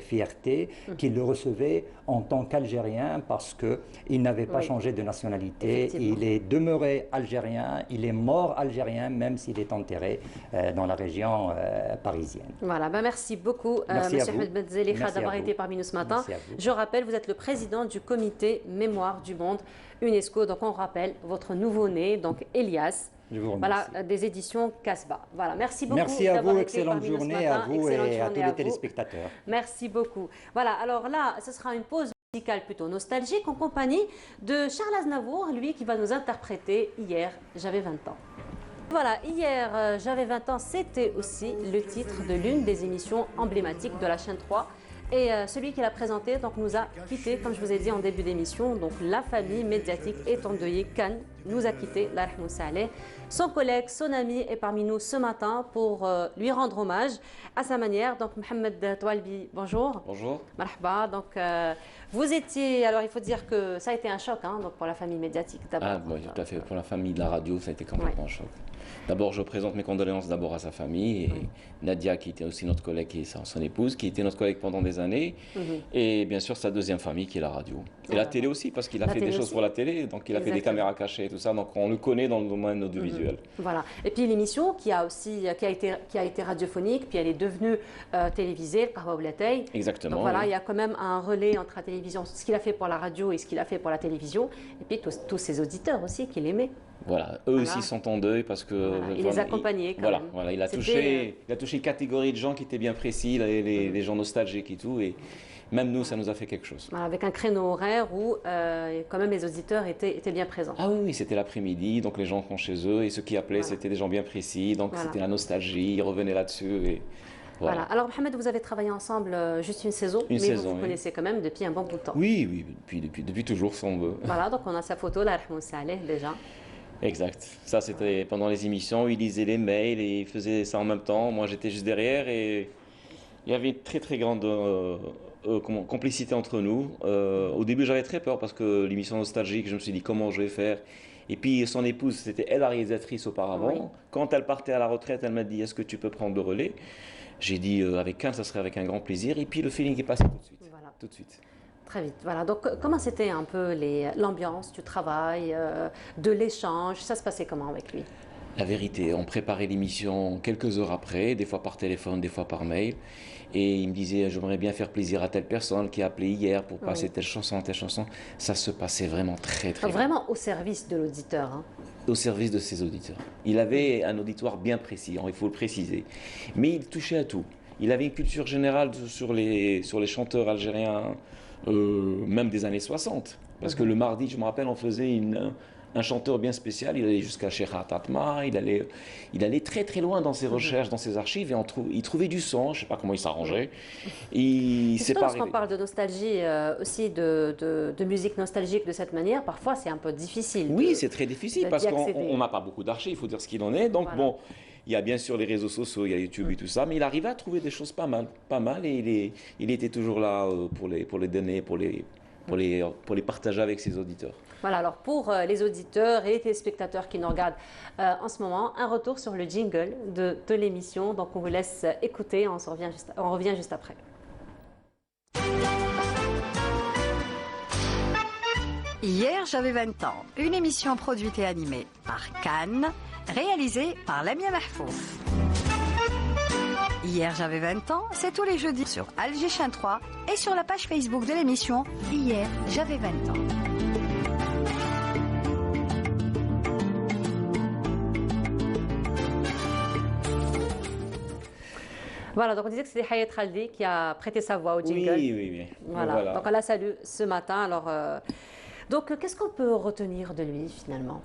fierté qu'il le recevait en tant qu'Algérien parce qu'il n'avait pas changé de nationalité, il est demeuré algérien, il est mort algérien même s'il est enterré dans la région parisienne. Voilà, merci beaucoup M. Ahmed Ben Zelliha d'avoir été parmi nous ce matin. Je rappelle, vous êtes le président du comité Mémoire du Monde UNESCO, donc on rappelle votre nouveau-né, donc Elias. Voilà, des éditions Casbah. Voilà, merci beaucoup. Merci à vous, excellente journée à vous et à tous les téléspectateurs. Merci beaucoup. Voilà, alors là, ce sera une pause musicale plutôt nostalgique en compagnie de Charles Aznavour, lui qui va nous interpréter Hier, j'avais 20 ans. Voilà, Hier, j'avais 20 ans, c'était aussi le titre de l'une des émissions emblématiques de la chaîne 3. Et celui qui l'a présenté donc, nous a quittés, comme je vous ai dit en début d'émission. Donc la famille médiatique est endeuillée. Khan nous a quittés, Allah rahmou saleh. Son collègue, son ami est parmi nous ce matin pour lui rendre hommage à sa manière. Donc Mohamed Toualbi, bonjour. Bonjour. Marhaba. Donc vous étiez, alors il faut dire que ça a été un choc donc, pour la famille médiatique d'abord. Ah oui, tout à fait. Pour la famille de la radio, ça a été complètement un choc. D'abord, je présente mes condoléances d'abord à sa famille et Nadia, qui était aussi notre collègue, et son épouse, qui était notre collègue pendant des années, et bien sûr sa deuxième famille qui est la radio. Et la télé aussi, parce qu'il a fait des choses pour la télé, donc il a fait des caméras cachées et tout ça, donc on le connaît dans le domaine audiovisuel. Voilà. Et puis l'émission qui a été radiophonique, puis elle est devenue télévisée, le Kahwa Oulatay. Exactement. Donc voilà, oui. il y a quand même un relais entre la télévision, ce qu'il a fait pour la radio et ce qu'il a fait pour la télévision, et puis tous ses auditeurs aussi qui l'aimaient. Voilà, eux aussi sont en deuil parce que... Voilà. Il les accompagnait quand même. Voilà, il a touché une catégorie de gens qui étaient bien précis, les gens nostalgiques et tout, et même nous, ça nous a fait quelque chose. Voilà, avec un créneau horaire où quand même les auditeurs étaient bien présents. Ah oui, c'était l'après-midi, donc les gens sont chez eux, et ceux qui appelaient, c'était des gens bien précis, donc c'était la nostalgie, ils revenaient là-dessus, et... Voilà. Alors Mohamed, vous avez travaillé ensemble juste une saison, mais vous connaissez quand même depuis un bon bout de temps. Oui, depuis toujours, si on veut. Voilà, donc on a sa photo, là, Rahmou Saleh, déjà. Exact. Ça, c'était pendant les émissions, il lisait les mails et il faisait ça en même temps. Moi, j'étais juste derrière et il y avait une très grande complicité entre nous. Au début, j'avais très peur parce que l'émission nostalgique, je me suis dit comment je vais faire. Et puis son épouse, c'était elle la réalisatrice auparavant. Oui. Quand elle partait à la retraite, elle m'a dit est-ce que tu peux prendre le relais? J'ai dit avec Khan, ça serait avec un grand plaisir. Et puis le feeling est passé tout de suite. Voilà. Tout de suite. Très vite. Voilà. Donc comment c'était un peu l'ambiance du travail, de l'échange? Ça se passait comment avec lui? La vérité, on préparait l'émission quelques heures après, des fois par téléphone, des fois par mail. Et il me disait, j'aimerais bien faire plaisir à telle personne qui a appelé hier pour passer telle chanson, telle chanson. Ça se passait vraiment très bien. Vraiment au service de l'auditeur. Hein. Au service de ses auditeurs. Il avait un auditoire bien précis, il faut le préciser. Mais il touchait à tout. Il avait une culture générale sur les chanteurs algériens, même des années 60. Parce que le mardi, je me rappelle, on faisait un chanteur bien spécial, il allait jusqu'à Cheikh Atatma, il allait très loin dans ses recherches, dans ses archives, et il trouvait du son, je ne sais pas comment il s'arrangeait. Lorsqu'on parle de nostalgie, aussi de musique nostalgique de cette manière, parfois c'est un peu difficile. Oui, c'est très difficile, parce qu'on n'a pas beaucoup d'archives, il faut dire ce qu'il en est. Donc bon, il y a bien sûr les réseaux sociaux, il y a YouTube et tout ça, mais il arrivait à trouver des choses pas mal, et il était toujours là pour les donner, pour les partager avec ses auditeurs. Voilà, alors pour les auditeurs et les téléspectateurs qui nous regardent en ce moment, un retour sur le jingle de l'émission. Donc on vous laisse écouter, on revient juste après. Hier, j'avais 20 ans. Une émission produite et animée par Khan, réalisée par Lamia Mahfouf. Hier, j'avais 20 ans, c'est tous les jeudis sur Alger Chaîne 3 et sur la page Facebook de l'émission Hier, j'avais 20 ans. Voilà, donc on disait que c'était Hayat Khaldi qui a prêté sa voix au jingle. Oui. Voilà. Donc on la salue ce matin. Alors, donc qu'est-ce qu'on peut retenir de lui finalement?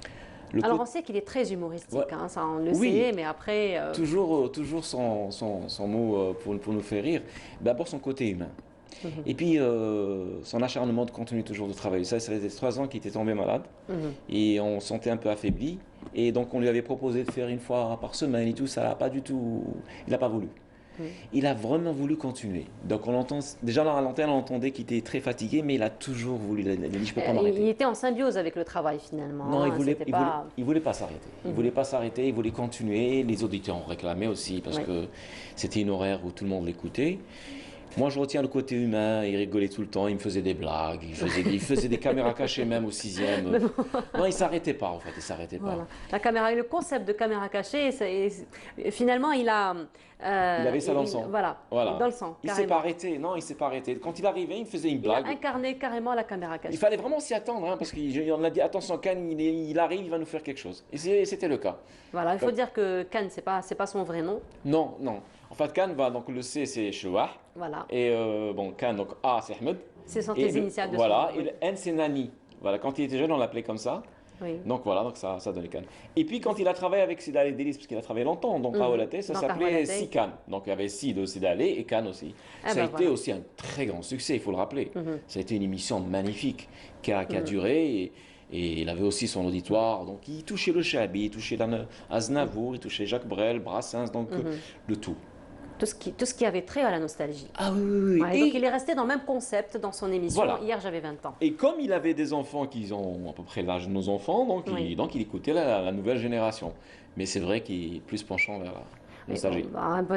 Alors on sait qu'il est très humoristique, Ouais. hein, ça on le Oui. sait, mais après... Toujours son mot pour nous faire rire. D'abord son côté humain. Mhm. Et puis son acharnement de continuer toujours de travailler. Ça faisait 3 ans qu'il était tombé malade. Mhm. Et on se sentait un peu affaibli. Et donc on lui avait proposé de faire une fois par semaine et tout. Ça n'a pas du tout... Il n'a pas voulu. Il a vraiment voulu continuer. Donc on entend, déjà à l'antenne, on entendait qu'il était très fatigué, mais il a toujours voulu. Il a dit, je ne peux pas m'arrêter. Il était en symbiose avec le travail finalement. Non, hein, il voulait, c'était pas... il voulait pas s'arrêter. Il Mhm. voulait pas s'arrêter, il voulait continuer. Les auditeurs ont réclamé aussi parce Oui. que c'était une horaire où tout le monde l'écoutait. Moi, je retiens le côté humain. Il rigolait tout le temps, il me faisait des blagues, il faisait des caméras cachées même au 6e. Mais bon. Non, il s'arrêtait pas en fait, il s'arrêtait pas. Voilà. La caméra, le concept de caméra cachée, finalement, il a... Il avait ça dans le sang. Voilà, dans le sang, Il s'est carrément. pas arrêté, non, il s'est pas arrêté. Quand il arrivait, il faisait une Il a blague. incarné carrément la caméra cachée. Il fallait vraiment s'y attendre, hein, parce qu'on a dit attention, Khan, il arrive, il va nous faire quelque chose. Et c'était le cas. Voilà, il faut Donc- dire que Khan, c'est pas son vrai nom. Non, non. En fait, Khan, donc le C c'est Chouah. Voilà. Et bon, Khan, donc A c'est Ahmed. C'est son Et les initiales de voilà, son nom. et le N c'est Nani. Voilà, quand il était jeune, on l'appelait comme ça. Oui. Donc voilà, donc ça donnait Khan. Et puis quand il a travaillé avec Sidalé Delis, parce qu'il a travaillé longtemps, donc Mhm. à Olaté, ça Donc, s'appelait Ahoualaté. Sikan. Donc il y avait Si de Sidalé et Khan aussi. Ah Ça ben a été voilà. aussi un très grand succès, il faut le rappeler. Mhm. Ça a été une émission magnifique qui a Mhm. duré. Et il avait aussi son auditoire, donc il touchait le Chabi, il touchait Aznavour, il touchait Jacques Brel, Brassens, donc Mhm. le tout. Tout ce qui avait trait à la nostalgie. Ah oui. Ouais, donc il est resté dans le même concept dans son émission. Voilà. Hier, j'avais 20 ans. Et comme il avait des enfants qui ont à peu près l'âge de nos enfants, donc, Oui. il écoutait la nouvelle génération. Mais c'est vrai qu'il est plus penchant vers la nostalgie.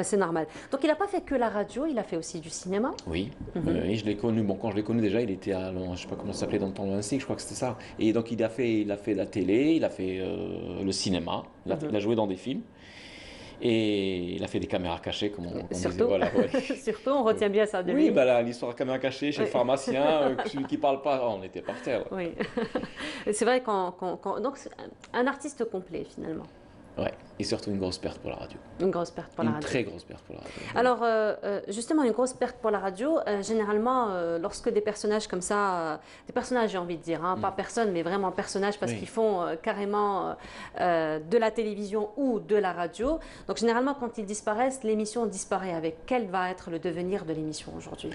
C'est normal. Donc il n'a pas fait que la radio, il a fait aussi du cinéma. Oui, Mhm. oui, je l'ai connu. Bon, quand je l'ai connu déjà, il était à, je sais pas comment ça s'appelait dans le temps de l'ANSSI, je crois que c'était ça. Et donc il a fait la télé, il a fait le cinéma, Mhm. il a joué dans des films. Et il a fait des caméras cachées, comme on disait. Surtout, Voilà, ouais. surtout, on retient bien ça de lui. Oui, bah là, l'histoire de caméra cachée chez le Oui. pharmacien, celui qui parle pas, on était par terre. Oui. C'est vrai donc c'est un artiste complet finalement. Ouais, et surtout une grosse perte pour la radio. Une grosse perte pour la Une radio. très grosse perte pour la radio. Alors, justement, une grosse perte pour la radio, généralement, lorsque des personnages comme ça, des personnages j'ai envie de dire, hein, pas personne, mais vraiment personnages parce Oui. qu'ils font carrément de la télévision ou de la radio. Donc généralement, quand ils disparaissent, l'émission disparaît avec. Quel va être le devenir de l'émission aujourd'hui?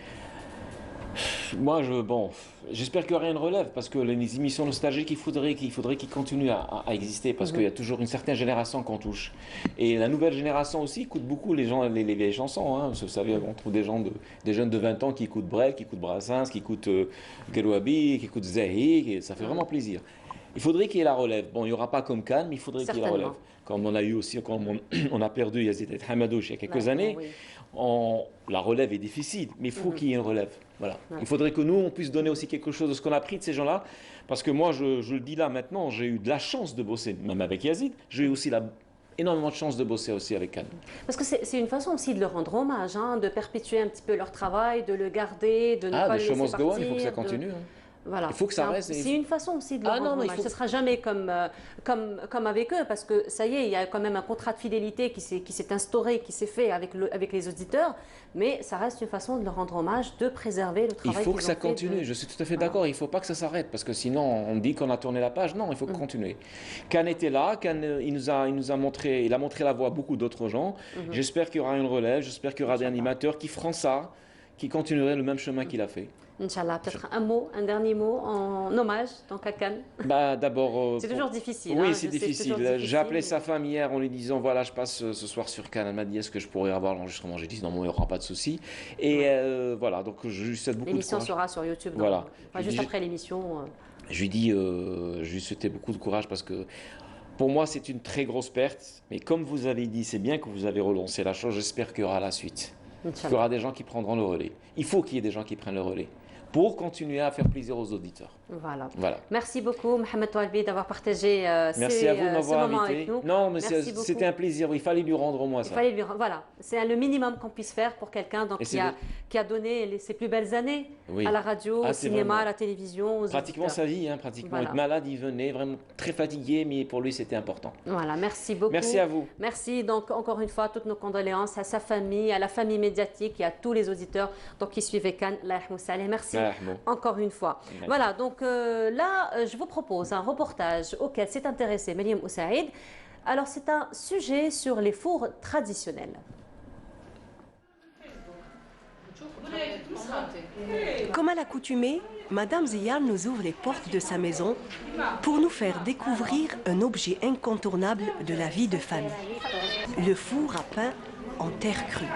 Moi, j'espère qu'il y aura une relève parce que les émissions nostalgiques, il faudrait qu'ils continuent à exister parce qu'il y a toujours une certaine génération qu'on touche. Et la nouvelle génération aussi écoute beaucoup les vieilles chansons. Hein. Vous savez, on trouve des jeunes de 20 ans qui écoutent Brel, qui écoutent Brassens, qui écoutent Gerouabi, qui écoutent Zahik, et ça fait vraiment plaisir. Il faudrait qu'il y ait la relève. Bon, il n'y aura pas comme Cannes, mais il faudrait qu'il y ait la relève. Comme on a eu aussi, quand on a perdu Yazid El Hamadouche il y a quelques années, la relève est difficile, mais il faut qu'il y ait une relève. Voilà. Ouais. Il faudrait que nous, on puisse donner aussi quelque chose de ce qu'on a appris de ces gens-là, parce que moi, je le dis là maintenant, j'ai eu de la chance de bosser, même avec Yazid, j'ai eu aussi énormément de chance de bosser aussi avec Cannes. Parce que c'est une façon aussi de leur rendre hommage, hein, de perpétuer un petit peu leur travail, de le garder, de ne pas The le show laisser must go on, il faut que ça partir, continue. Voilà. Il faut que ça reste. C'est une façon aussi de leur Ah rendre non, mais hommage. il faut Ce ne sera jamais comme avec eux, parce que ça y est, il y a quand même un contrat de fidélité qui s'est instauré, qui s'est fait avec les auditeurs, mais ça reste une façon de leur rendre hommage, de préserver le Il travail faut qu'ils que ça ont fait continue, je suis tout à fait d'accord, il ne faut pas que ça s'arrête, parce que sinon on dit qu'on a tourné la page, non, il faut continuer. Cannes était là, Cannes, il nous a montré la voie à beaucoup d'autres gens, j'espère qu'il y aura une relève, j'espère qu'il y aura des animateurs qui feront ça, qui continueraient le même chemin qu'il a fait. Inch'Allah, peut-être un dernier mot en hommage, donc à Cannes. D'abord, c'est toujours difficile. Oui, hein, c'est je sais, difficile. toujours difficile. J'ai appelé sa femme hier en lui disant voilà, je passe ce soir sur Cannes. Elle m'a dit est-ce que je pourrais avoir l'enregistrement? J'ai dit non, il n'y aura pas de souci. Et voilà, donc je lui souhaite beaucoup de courage. L'émission sera sur YouTube. Voilà. Juste après l'émission. Je lui dis, je lui souhaitais beaucoup de courage parce que pour moi, c'est une très grosse perte. Mais comme vous avez dit, c'est bien que vous avez relancé la chose. J'espère qu'il y aura la suite. Il y aura des gens qui prendront le relais. Il faut qu'il y ait des gens qui prennent le relais pour continuer à faire plaisir aux auditeurs. Voilà. Voilà. Merci beaucoup, Mohamed Toualbi, d'avoir partagé Merci à vous de ce m'avoir moment invité. avec nous. Non, mais Merci beaucoup. c'était un plaisir. Il fallait lui rendre au moins ça. Voilà, c'est le minimum qu'on puisse faire pour quelqu'un qui a donné ses plus belles années à la radio, au cinéma, à la télévision, aux pratiquement auditeurs. sa vie, hein, pratiquement. Voilà. Être malade, il venait vraiment très fatigué, mais pour lui, c'était important. Voilà, merci beaucoup. Merci à vous. Merci donc encore une fois, toutes nos condoléances à sa famille, à la famille médicale. médiatique et à tous les auditeurs donc, qui suivaient Cannes. Merci encore une fois. Merci. Voilà, donc là, je vous propose un reportage auquel s'est intéressé Mariam Oussaïd. Alors, c'est un sujet sur les fours traditionnels. Comme à l'accoutumée, Madame Ziyar nous ouvre les portes de sa maison pour nous faire découvrir un objet incontournable de la vie de famille, le four à pain en terre crue.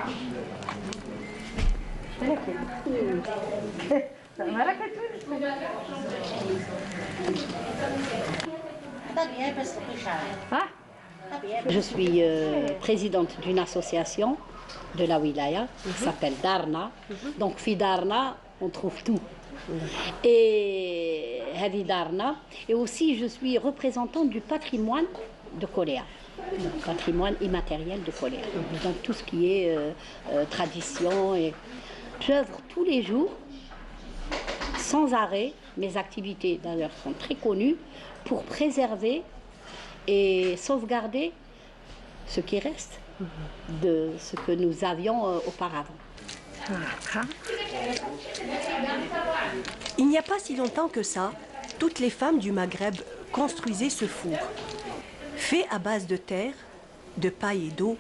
Je suis présidente d'une association de la wilaya qui s'appelle Darna. Donc, fi Darna, on trouve tout. Et Hadi Darna. Et aussi, je suis représentante du patrimoine de Koléa. Le patrimoine immatériel de Koléa. Donc, tout ce qui est tradition. Et j'œuvre tous les jours, sans arrêt. Mes activités, d'ailleurs, sont très connues pour préserver et sauvegarder ce qui reste de ce que nous avions auparavant. Il n'y a pas si longtemps que ça, toutes les femmes du Maghreb construisaient ce four. Fait à base de terre, de paille et d'eau,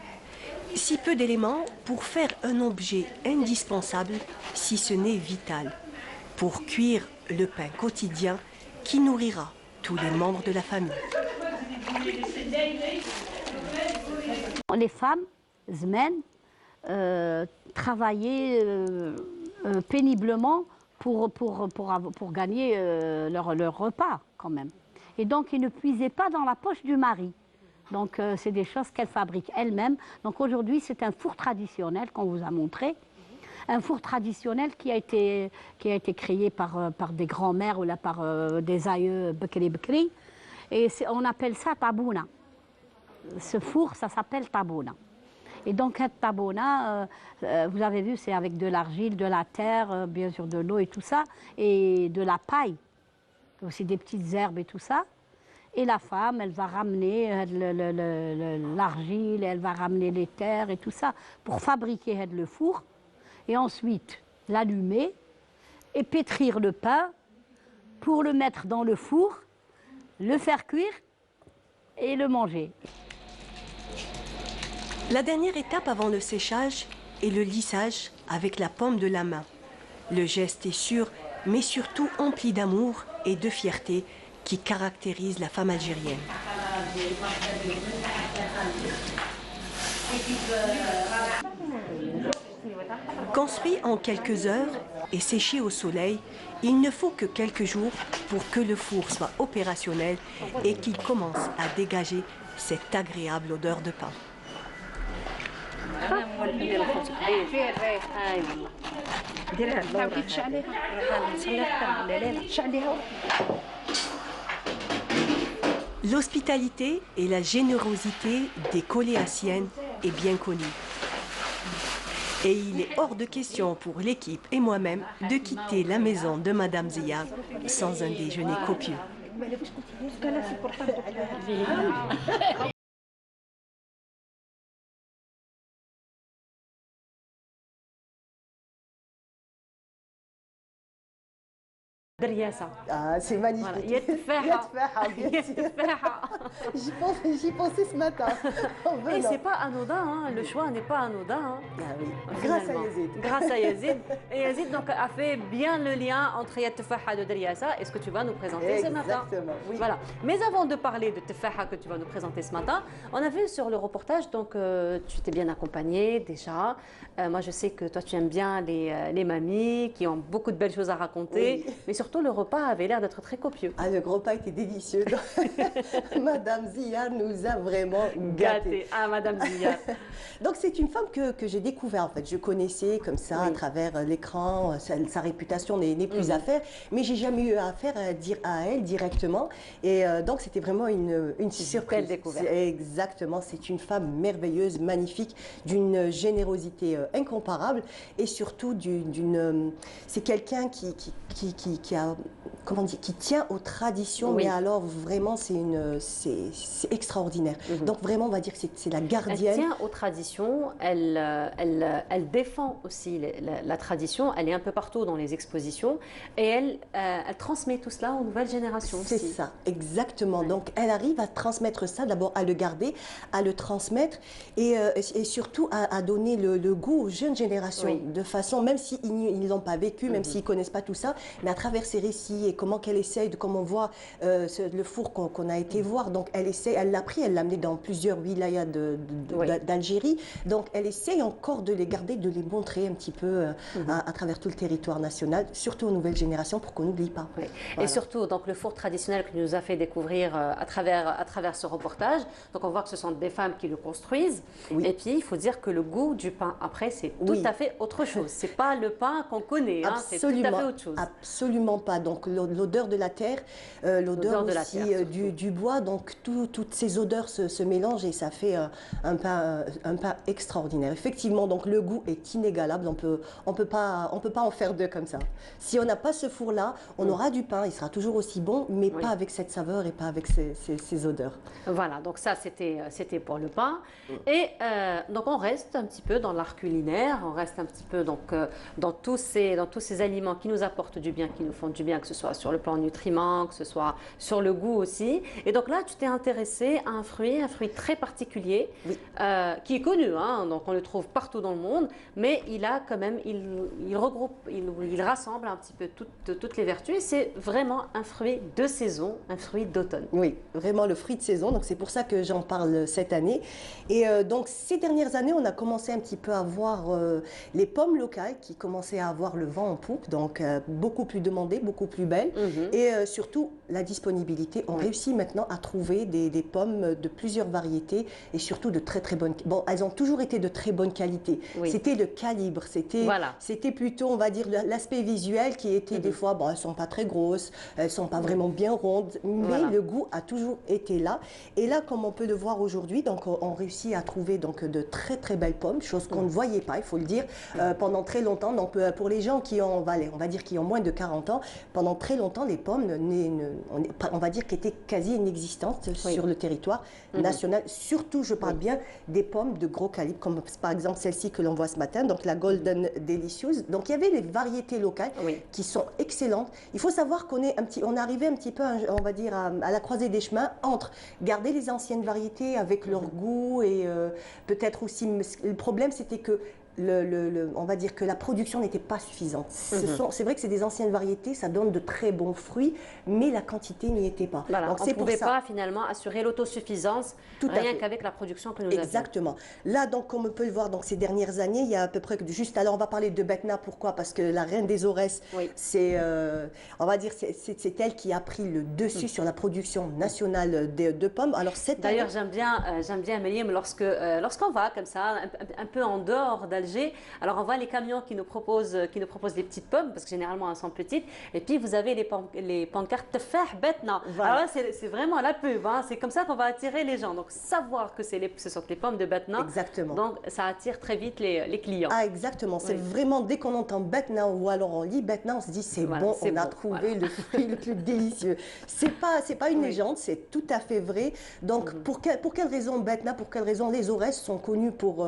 si peu d'éléments pour faire un objet indispensable, si ce n'est vital, pour cuire le pain quotidien qui nourrira tous les membres de la famille. Les femmes, Zmen, travaillaient péniblement pour gagner leur repas quand même. Et donc, ils ne puisaient pas dans la poche du mari. Donc, c'est des choses qu'elles fabriquent elles-mêmes. Donc, aujourd'hui, c'est un four traditionnel qu'on vous a montré. Un four traditionnel qui a été créé par des grands-mères ou là, par des aïeux Bekri. Et on appelle ça tabouna. Ce four, ça s'appelle tabouna. Et donc, un tabouna, vous avez vu, c'est avec de l'argile, de la terre, bien sûr de l'eau et tout ça, et de la paille, aussi des petites herbes et tout ça. Et la femme, elle va ramener l'argile, elle va ramener les terres et tout ça pour fabriquer le four. Et ensuite, l'allumer et pétrir le pain pour le mettre dans le four, le faire cuire et le manger. La dernière étape avant le séchage est le lissage avec la paume de la main. Le geste est sûr, mais surtout empli d'amour et de fierté qui caractérise la femme algérienne. Construit en quelques heures et séché au soleil, il ne faut que quelques jours pour que le four soit opérationnel et qu'il commence à dégager cette agréable odeur de pain. L'hospitalité et la générosité des Koléassiennes est bien connue. Et il est hors de question pour l'équipe et moi-même de quitter la maison de Madame Ziyar sans un déjeuner copieux. Ah, c'est magnifique. J'y pensais ce matin. Et c'est pas anodin, hein. Le choix n'est pas anodin. Hein. Ah oui. Grâce à Yazid. Grâce à Yazid. Et Yazid donc, a fait bien le lien entre Yatfaha de Driassa et ce que tu vas nous présenter ce matin. Exactement, oui. Voilà. Mais avant de parler de Tfaha que tu vas nous présenter ce matin, on a vu sur le reportage, donc tu t'es bien accompagnée déjà. Moi, je sais que toi, tu aimes bien les mamies qui ont beaucoup de belles choses à raconter. Oui. Mais surtout, le repas avait l'air d'être très copieux. Ah, le repas était délicieux. Madame Ziyar nous a vraiment gâtés. Ah, Madame Ziyar. Donc, c'est une femme que j'ai découvert, en fait. Je connaissais comme ça, à travers l'écran. Sa réputation n'est plus à faire. Mais j'ai jamais eu affaire à elle directement. Et donc, c'était vraiment une surprise. Belle découverte. Exactement. C'est une femme merveilleuse, magnifique, d'une générosité incomparable. Et surtout, c'est quelqu'un qui comment dire, qui tient aux traditions, Oui. mais alors vraiment c'est extraordinaire. Donc vraiment on va dire que c'est la gardienne. Elle tient aux traditions, elle défend aussi la tradition, elle est un peu partout dans les expositions et elle transmet tout cela aux nouvelles générations. C'est ça, exactement. Donc elle arrive à transmettre ça, d'abord à le garder, à le transmettre et surtout à donner le goût aux jeunes générations, de façon, même s'ils ne l'ont pas vécu, même s'ils ne connaissent pas tout ça, mais à travers ses récits et comment qu'elle essaye, comme on voit le four qu'on a été voir, donc elle essaie, elle l'a pris, elle l'a amené dans plusieurs wilayas d'Algérie, donc elle essaye encore de les garder, de les montrer un petit peu à travers tout le territoire national, surtout aux nouvelles générations pour qu'on n'oublie pas. Oui. Voilà. Et surtout, donc, le four traditionnel que nous a fait découvrir à travers ce reportage, donc on voit que ce sont des femmes qui le construisent, et puis il faut dire que le goût du pain après c'est tout à fait autre chose, c'est pas le pain qu'on connaît, hein, c'est tout à fait autre chose. Absolument pas, donc l'odeur de la terre, l'odeur aussi du bois, donc toutes ces odeurs se mélangent et ça fait un pain extraordinaire. Effectivement, donc le goût est inégalable, on peut pas en faire deux comme ça. Si on n'a pas ce four-là, on aura du pain, il sera toujours aussi bon, mais pas avec cette saveur et pas avec ces odeurs. Voilà, donc ça c'était pour le pain. Et donc on reste un petit peu dans l'art culinaire, on reste un petit peu donc, dans tous ces aliments qui nous apportent du bien, qui nous font du bien, que ce soit sur le plan nutriments, que ce soit sur le goût aussi. Et donc là, tu t'es intéressé à un fruit très particulier, qui est connu, hein, donc on le trouve partout dans le monde, mais il a quand même, il regroupe, il rassemble un petit peu toutes les vertus. Et c'est vraiment un fruit de saison, un fruit d'automne. Oui, vraiment le fruit de saison, donc c'est pour ça que j'en parle cette année. Et donc ces dernières années, on a commencé un petit peu à voir les pommes locales qui commençaient à avoir le vent en poupe, donc beaucoup plus demandées, beaucoup plus belles, et surtout la disponibilité. On réussit maintenant à trouver des pommes de plusieurs variétés et surtout de très très bonnes. Bon, elles ont toujours été de très bonne qualité. C'était le calibre, c'était plutôt, on va dire, l'aspect visuel qui était des fois, bon, elles sont pas très grosses, elles sont pas vraiment bien rondes, mais le goût a toujours été là. Et là, comme on peut le voir aujourd'hui, donc on réussit à trouver donc de très très belles pommes, chose qu'on ne voyait pas, il faut le dire, pendant très longtemps. Donc pour les gens qui ont, on va dire, qui ont moins de 40 ans, pendant très longtemps, les pommes, on va dire, qui étaient quasi inexistantes sur le territoire national. Surtout, je parle bien des pommes de gros calibre, comme par exemple celle-ci que l'on voit ce matin, donc la Golden Delicious. Donc il y avait les variétés locales qui sont excellentes. Il faut savoir qu'on est on est arrivé un petit peu, on va dire, à la croisée des chemins entre garder les anciennes variétés avec leur goût et peut-être aussi, le problème c'était que on va dire que la production n'était pas suffisante. C'est vrai que c'est des anciennes variétés, ça donne de très bons fruits, mais la quantité n'y était pas. Voilà, donc on ne pouvait pas finalement assurer l'autosuffisance rien qu'avec la production que nous avions. Exactement. Là, donc, comme on peut le voir, donc, ces dernières années, il y a à peu près juste, alors on va parler de Betna, pourquoi? Parce que la reine des Aurès, c'est, on va dire, c'est elle qui a pris le dessus sur la production nationale de pommes. Alors d'ailleurs, j'aime bien Méliem, lorsqu'on va comme ça, un peu en dehors d'Alger, alors on voit les camions qui nous proposent des petites pommes, parce que généralement elles sont petites, et puis vous avez les pancartes Tefah Betna. Alors là, c'est vraiment la pub, hein. C'est comme ça qu'on va attirer les gens. Donc savoir que ce sont les pommes de Betna, donc ça attire très vite les clients. Ah, exactement, c'est vraiment, dès qu'on entend Betna ou alors on lit Betna, on se dit c'est bon, on a trouvé le fruit le plus délicieux. C'est pas une légende, c'est tout à fait vrai. Donc pour quelle raison Betna, pour quelle raison les Aurès sont connus pour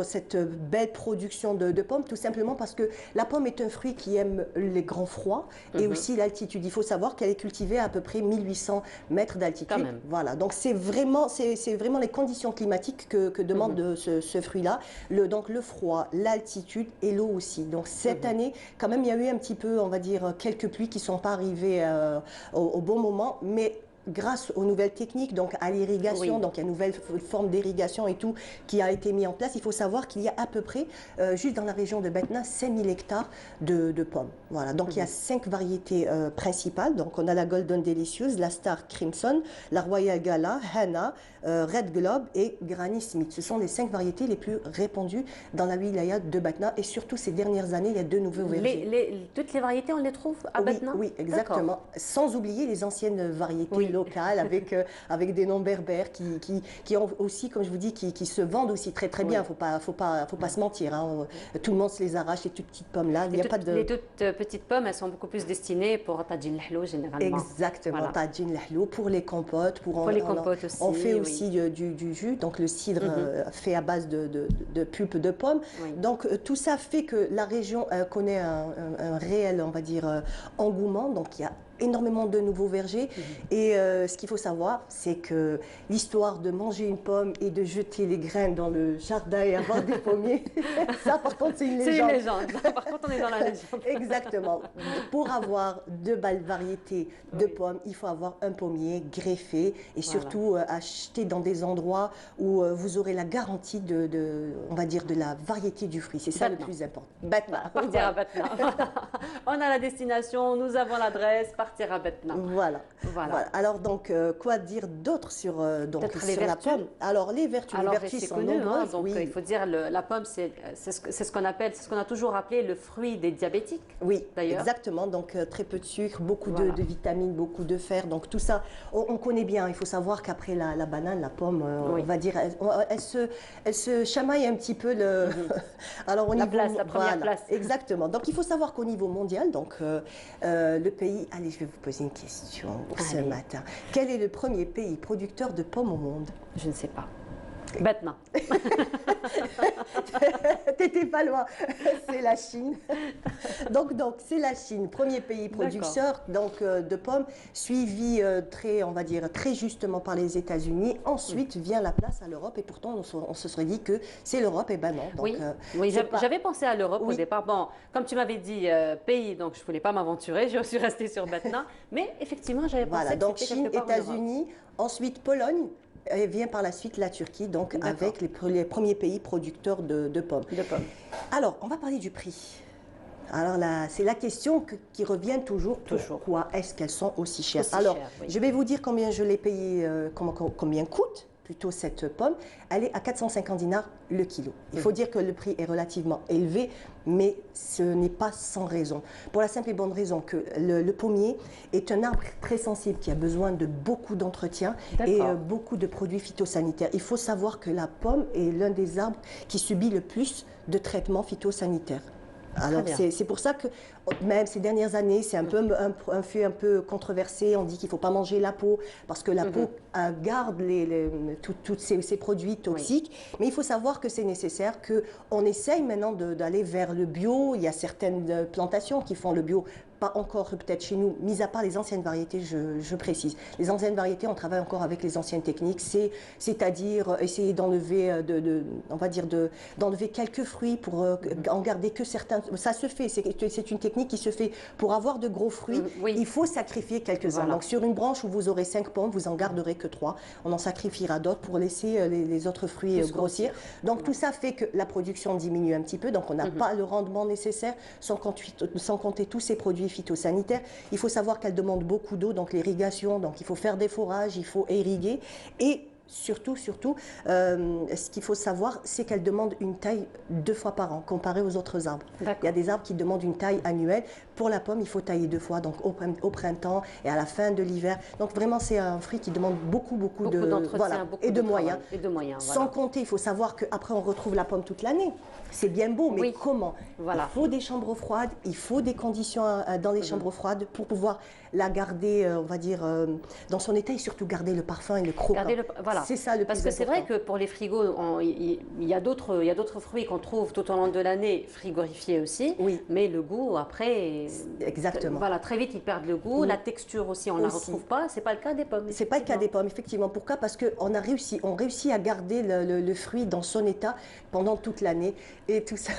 cette belle production de pommes? Tout simplement parce que la pomme est un fruit qui aime les grands froids et aussi l'altitude. Il faut savoir qu'elle est cultivée à peu près 1800 mètres d'altitude. Voilà, donc c'est vraiment les conditions climatiques que demande ce fruit-là. Donc le froid, l'altitude et l'eau aussi. Donc cette année, quand même, il y a eu un petit peu, on va dire, quelques pluies qui ne sont pas arrivées au bon moment, mais grâce aux nouvelles techniques, donc à l'irrigation, donc il y a une nouvelle forme d'irrigation et tout qui a été mis en place. Il faut savoir qu'il y a à peu près, juste dans la région de Betna, 5000 hectares de pommes. Voilà, donc il y a 5 variétés principales. Donc on a la Golden Delicious, la Star Crimson, la Royal Gala, Hana, Red Globe et Granny Smith. Ce sont les 5 variétés les plus répandues dans la wilaya de Betna. Et surtout ces dernières années, il y a 2 nouveaux vergers. Toutes les variétés, on les trouve à Betna? Oui, exactement. Sans oublier les anciennes variétés locales, avec des noms berbères qui ont aussi, comme je vous dis, qui se vendent aussi très très bien. Faut pas se mentir. Hein. Tout le monde se les arrache, les toutes petites pommes là. Les toutes petites pommes, elles sont beaucoup plus destinées pour tadjin l'hlou généralement. Exactement, voilà. Tadjin l'hlou pour les compotes. Pour les compotes aussi. On fait aussi du jus, donc le cidre fait à base de pulpe de pommes. Oui. Donc tout ça fait que la région connaît un réel, on va dire, engouement. Donc il y a énormément de nouveaux vergers et ce qu'il faut savoir, c'est que l'histoire de manger une pomme et de jeter les graines dans le jardin et avoir des pommiers, ça par contre c'est une légende. C'est une légende, par contre on est dans la légende. Exactement. Pour avoir de belles variétés de pommes, il faut avoir un pommier greffé et surtout acheter dans des endroits où vous aurez la garantie on va dire, de la variété du fruit. C'est ça le plus important. Batna. On dira Batna. On a la destination, nous avons l'adresse, partir à Batna. Voilà. Alors donc, quoi dire d'autre sur la pomme? Alors les vertus, sont connu, nombreuses. Donc il faut dire la pomme, c'est ce qu'on appelle, c'est ce qu'on a toujours appelé le fruit des diabétiques. Oui, d'ailleurs. Exactement. Donc très peu de sucre, beaucoup de vitamines, beaucoup de fer. Donc tout ça, on connaît bien. Il faut savoir qu'après la banane, la pomme, on va dire, elle se chamaille un petit peu alors la première place. Exactement. Donc il faut savoir qu'au niveau mondial, donc le pays, allez, je vais vous poser une question ce matin. Quel est le premier pays producteur de pommes au monde? Je ne sais pas. Batna. T'étais pas loin. C'est la Chine. Donc c'est la Chine, premier pays producteur de pommes, suivi on va dire très justement par les États-Unis. Ensuite vient la place à l'Europe et pourtant on se serait dit que c'est l'Europe et ben non. Donc, oui, j'avais pensé à l'Europe au départ. Bon, comme tu m'avais dit pays, donc je voulais pas m'aventurer. Je suis restée sur Batna, mais effectivement j'avais pensé. Voilà, donc Chine, États-Unis, ensuite Pologne. Et vient par la suite la Turquie, donc avec les premiers pays producteurs de pommes. Alors, on va parler du prix. Alors là, c'est la question qui revient toujours. Pourquoi est-ce qu'elles sont aussi chères? Je vais vous dire combien je l'ai payé, combien coûte plutôt cette pomme. Elle est à 450 dinars le kilo. Il faut dire que le prix est relativement élevé, mais ce n'est pas sans raison. Pour la simple et bonne raison que le pommier est un arbre très sensible qui a besoin de beaucoup d'entretien et beaucoup de produits phytosanitaires. Il faut savoir que la pomme est l'un des arbres qui subit le plus de traitements phytosanitaires. Alors c'est pour ça que même ces dernières années, c'est un fait un peu controversé. On dit qu'il ne faut pas manger la peau parce que la peau garde tous ces produits toxiques. Mais il faut savoir que c'est nécessaire, qu'on essaye maintenant d'aller vers le bio. Il y a certaines plantations qui font le bio. Pas encore peut-être chez nous, mis à part les anciennes variétés, je précise. Les anciennes variétés, on travaille encore avec les anciennes techniques, c'est-à-dire essayer d'enlever, on va dire, d'enlever quelques fruits pour en garder que certains. Ça se fait, c'est une technique qui se fait. Pour avoir de gros fruits, il faut sacrifier quelques-uns. Donc sur une branche où vous aurez 5 pommes, vous en garderez que 3. On en sacrifiera d'autres pour laisser les autres fruits grossir. Donc tout ça fait que la production diminue un petit peu, donc on n'a pas le rendement nécessaire, sans compter tous ces produits phytosanitaires. Il faut savoir qu'elle demande beaucoup d'eau, donc l'irrigation, donc il faut faire des forages, il faut irriguer et surtout, ce qu'il faut savoir, c'est qu'elle demande une taille 2 fois par an, comparée aux autres arbres. Il y a des arbres qui demandent une taille annuelle. Pour la pomme, il faut tailler 2 fois, donc au printemps et à la fin de l'hiver. Donc vraiment, c'est un fruit qui demande beaucoup d'entretien, et de moyens. Voilà. Sans compter, il faut savoir qu'après, on retrouve la pomme toute l'année. C'est bien beau, mais comment? Il faut des chambres froides, il faut des conditions dans les chambres froides pour pouvoir la garder, on va dire, dans son état et surtout garder le parfum et le croquant. C'est ça le plus important. Parce que c'est vrai que pour les frigos, il y a d'autres fruits qu'on trouve tout au long de l'année, frigorifiés aussi, mais le goût après, voilà, très vite ils perdent le goût, la texture aussi on ne la retrouve pas, c'est pas le cas des pommes. C'est pas le cas des pommes, effectivement. Pourquoi? Parce qu'on réussit à garder le fruit dans son état pendant toute l'année et tout ça,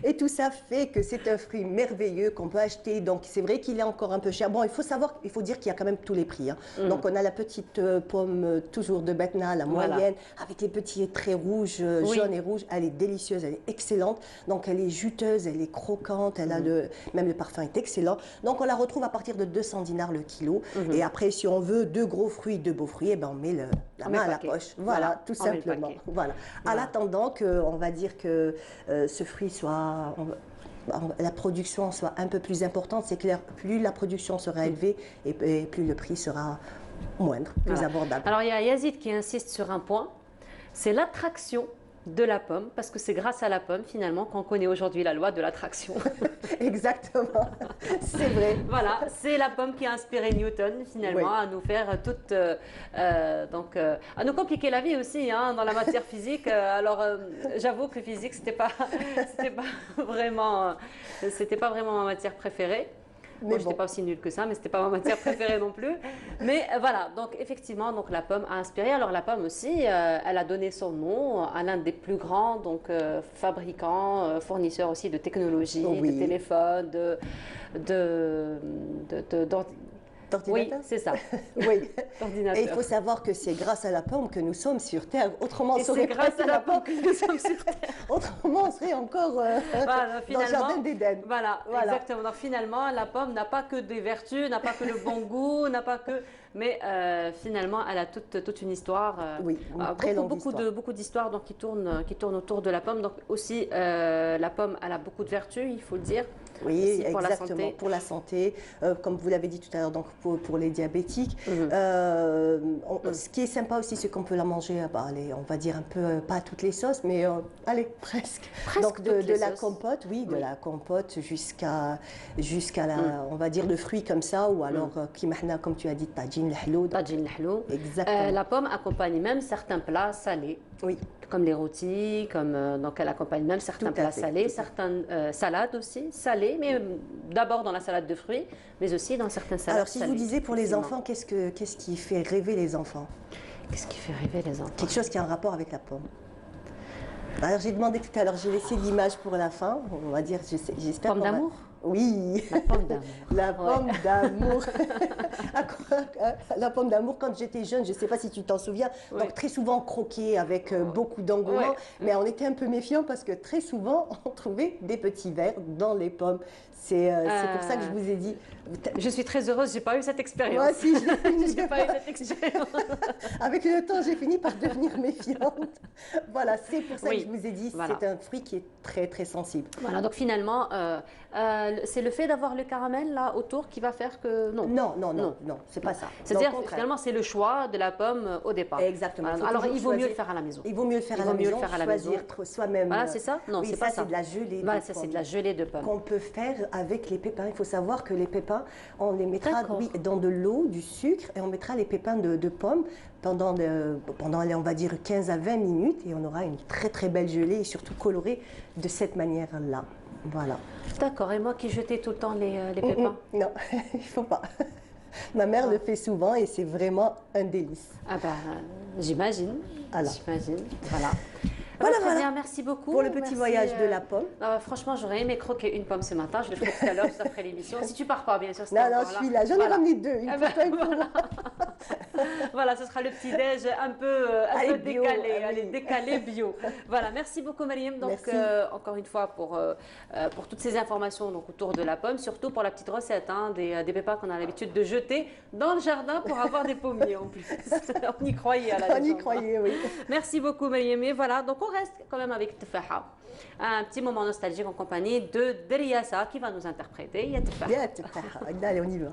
et tout ça fait que c'est un fruit merveilleux qu'on peut acheter. Donc c'est vrai qu'il est encore un peu cher. Bon, il faut dire qu'il y a quand même tous les prix. Donc on a la petite pomme toujours de Batna, la moyenne, avec les petits traits rouges, jaunes et rouges. Elle est délicieuse, elle est excellente. Donc elle est juteuse, elle est croquante, elle a même le parfum est excellent. Donc on la retrouve à partir de 200 dinars le kilo. Et après, si on veut 2 gros fruits, 2 beaux fruits, eh ben on met la main à la poche. Voilà, tout simplement. Voilà. En attendant on va dire que ce fruit soit la production soit un peu plus importante, c'est clair, plus la production sera élevée et plus le prix sera moindre, plus abordable. Alors il y a Yazid qui insiste sur un point, c'est l'attraction de la pomme, parce que c'est grâce à la pomme finalement qu'on connaît aujourd'hui la loi de l'attraction. Exactement, c'est vrai. Voilà, c'est la pomme qui a inspiré Newton finalement à nous faire toute, à nous compliquer la vie aussi hein, dans la matière physique. Alors j'avoue que physique c'était pas vraiment ma matière préférée. Moi, je n'étais pas aussi nulle que ça, mais ce n'était pas ma matière préférée non plus. Mais voilà, donc effectivement, donc, la pomme a inspiré. Alors la pomme aussi, elle a donné son nom à l'un des plus grands fabricants, fournisseurs aussi de technologies, de téléphones, d'ordinateurs. Oui, c'est ça. Oui. Et il faut savoir que c'est grâce à la pomme que nous sommes sur Terre. Autrement, c'est grâce à la pomme que nous sommes sur Terre. Autrement, on serait encore dans le jardin d'Éden. Voilà, exactement. Donc finalement, la pomme n'a pas que des vertus, n'a pas que le bon goût, n'a pas que... Mais finalement, elle a toute une histoire. Beaucoup d'histoires qui tournent autour de la pomme. Donc aussi, la pomme, elle a beaucoup de vertus, il faut le dire. Oui, exactement. Pour la santé, comme vous l'avez dit tout à l'heure, donc pour les diabétiques. Ce qui est sympa aussi, c'est qu'on peut la manger, allez, on va dire un peu, pas à toutes les sauces, mais allez, presque. Donc de la compote, de la compote jusqu'à on va dire, de fruits comme ça, ou alors, comme tu as dit, tajin l'hlou. Tajin l'hlou. Exactement. La pomme accompagne même certains plats salés. Oui. Comme les rôtis, donc elle accompagne même certains plats salés, certaines salades aussi, salées, mais d'abord dans la salade de fruits, mais aussi dans certaines salades. Alors si je vous disais pour les enfants, qu'est-ce qui fait rêver les enfants? Qu'est-ce qui fait rêver les enfants? Quelque chose qui a un rapport avec la pomme. Alors j'ai demandé tout à l'heure, j'ai laissé l'image pour la fin, on va dire, j'espère. Pomme d'amour? Oui, la pomme d'amour. La pomme d'amour. La pomme d'amour, quand j'étais jeune, je ne sais pas si tu t'en souviens, donc très souvent croquée avec beaucoup d'engouement, mais on était un peu méfiants parce que très souvent on trouvait des petits vers dans les pommes. C'est pour ça que je vous ai dit. Je suis très heureuse, j'ai pas eu cette expérience. Moi aussi, j'ai pas eu cette expérience. Avec le temps, j'ai fini par devenir méfiante. Voilà, c'est pour ça que je vous ai dit, c'est un fruit qui est très très sensible. Voilà, donc finalement, c'est le fait d'avoir le caramel là autour qui va faire que non, c'est pas ça. C'est-à-dire finalement c'est le choix de la pomme au départ. Exactement. Alors il vaut mieux le faire à la maison. Il vaut mieux le faire à la maison, choisir soi-même. Voilà, c'est ça. Non, c'est pas ça. C'est de la gelée. Ça c'est de la gelée de pomme qu'on peut faire avec les pépins. Il faut savoir que les pépins, on les mettra dans de l'eau, du sucre, et on mettra les pépins de pommes pendant on va dire 15 à 20 minutes, et on aura une très très belle gelée et surtout colorée de cette manière-là. Voilà. D'accord. Et moi qui jetais tout le temps les pépins? Non, il ne faut pas. Ma mère le fait souvent et c'est vraiment un délice. Ah ben, j'imagine. J'imagine. Voilà. Voilà, très bien, merci beaucoup. Pour le petit voyage de la pomme. Franchement, j'aurais aimé croquer une pomme ce matin. Je le ferai tout à l'heure, juste après l'émission. Si tu pars pas, bien sûr. Non, je suis là. J'en ai ramené deux. Une pour toi et pour moi. Voilà, ce sera le petit-déj un peu décalé. Décalé bio. Voilà, merci beaucoup, Mariam. Donc, encore une fois, pour toutes ces informations donc, autour de la pomme, surtout pour la petite recette des pépins qu'on a l'habitude de jeter dans le jardin pour avoir des pommiers en plus. On y croyait à la légende. On y croyait, oui. Merci beaucoup, Mariam. Et voilà, donc on reste quand même avec Tefaha. Un petit moment nostalgique en compagnie de Deriassa qui va nous interpréter. Ya Tefaha. Allez, on y va.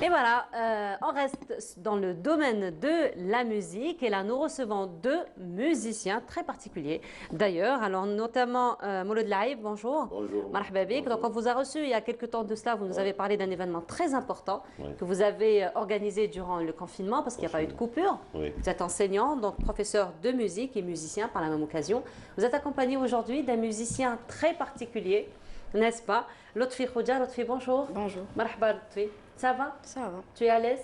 Et voilà, on reste dans le domaine de la musique et là nous recevons deux musiciens très particuliers d'ailleurs. Alors notamment Mouloud Laïb, bonjour. Bonjour. Marhaba bik. Donc on vous a reçu il y a quelques temps de cela, vous nous avez parlé d'un événement très important que vous avez organisé durant le confinement parce qu'il n'y a pas eu de coupure. Vous êtes enseignant, donc professeur de musique et musicien par la même occasion. Vous êtes accompagné aujourd'hui d'un musicien très particulier, n'est-ce pas? Lotfi Khoudia. Lotfi, bonjour. Bonjour. Marhaba Lotfi. Ça va? Ça va. Tu es à l'aise?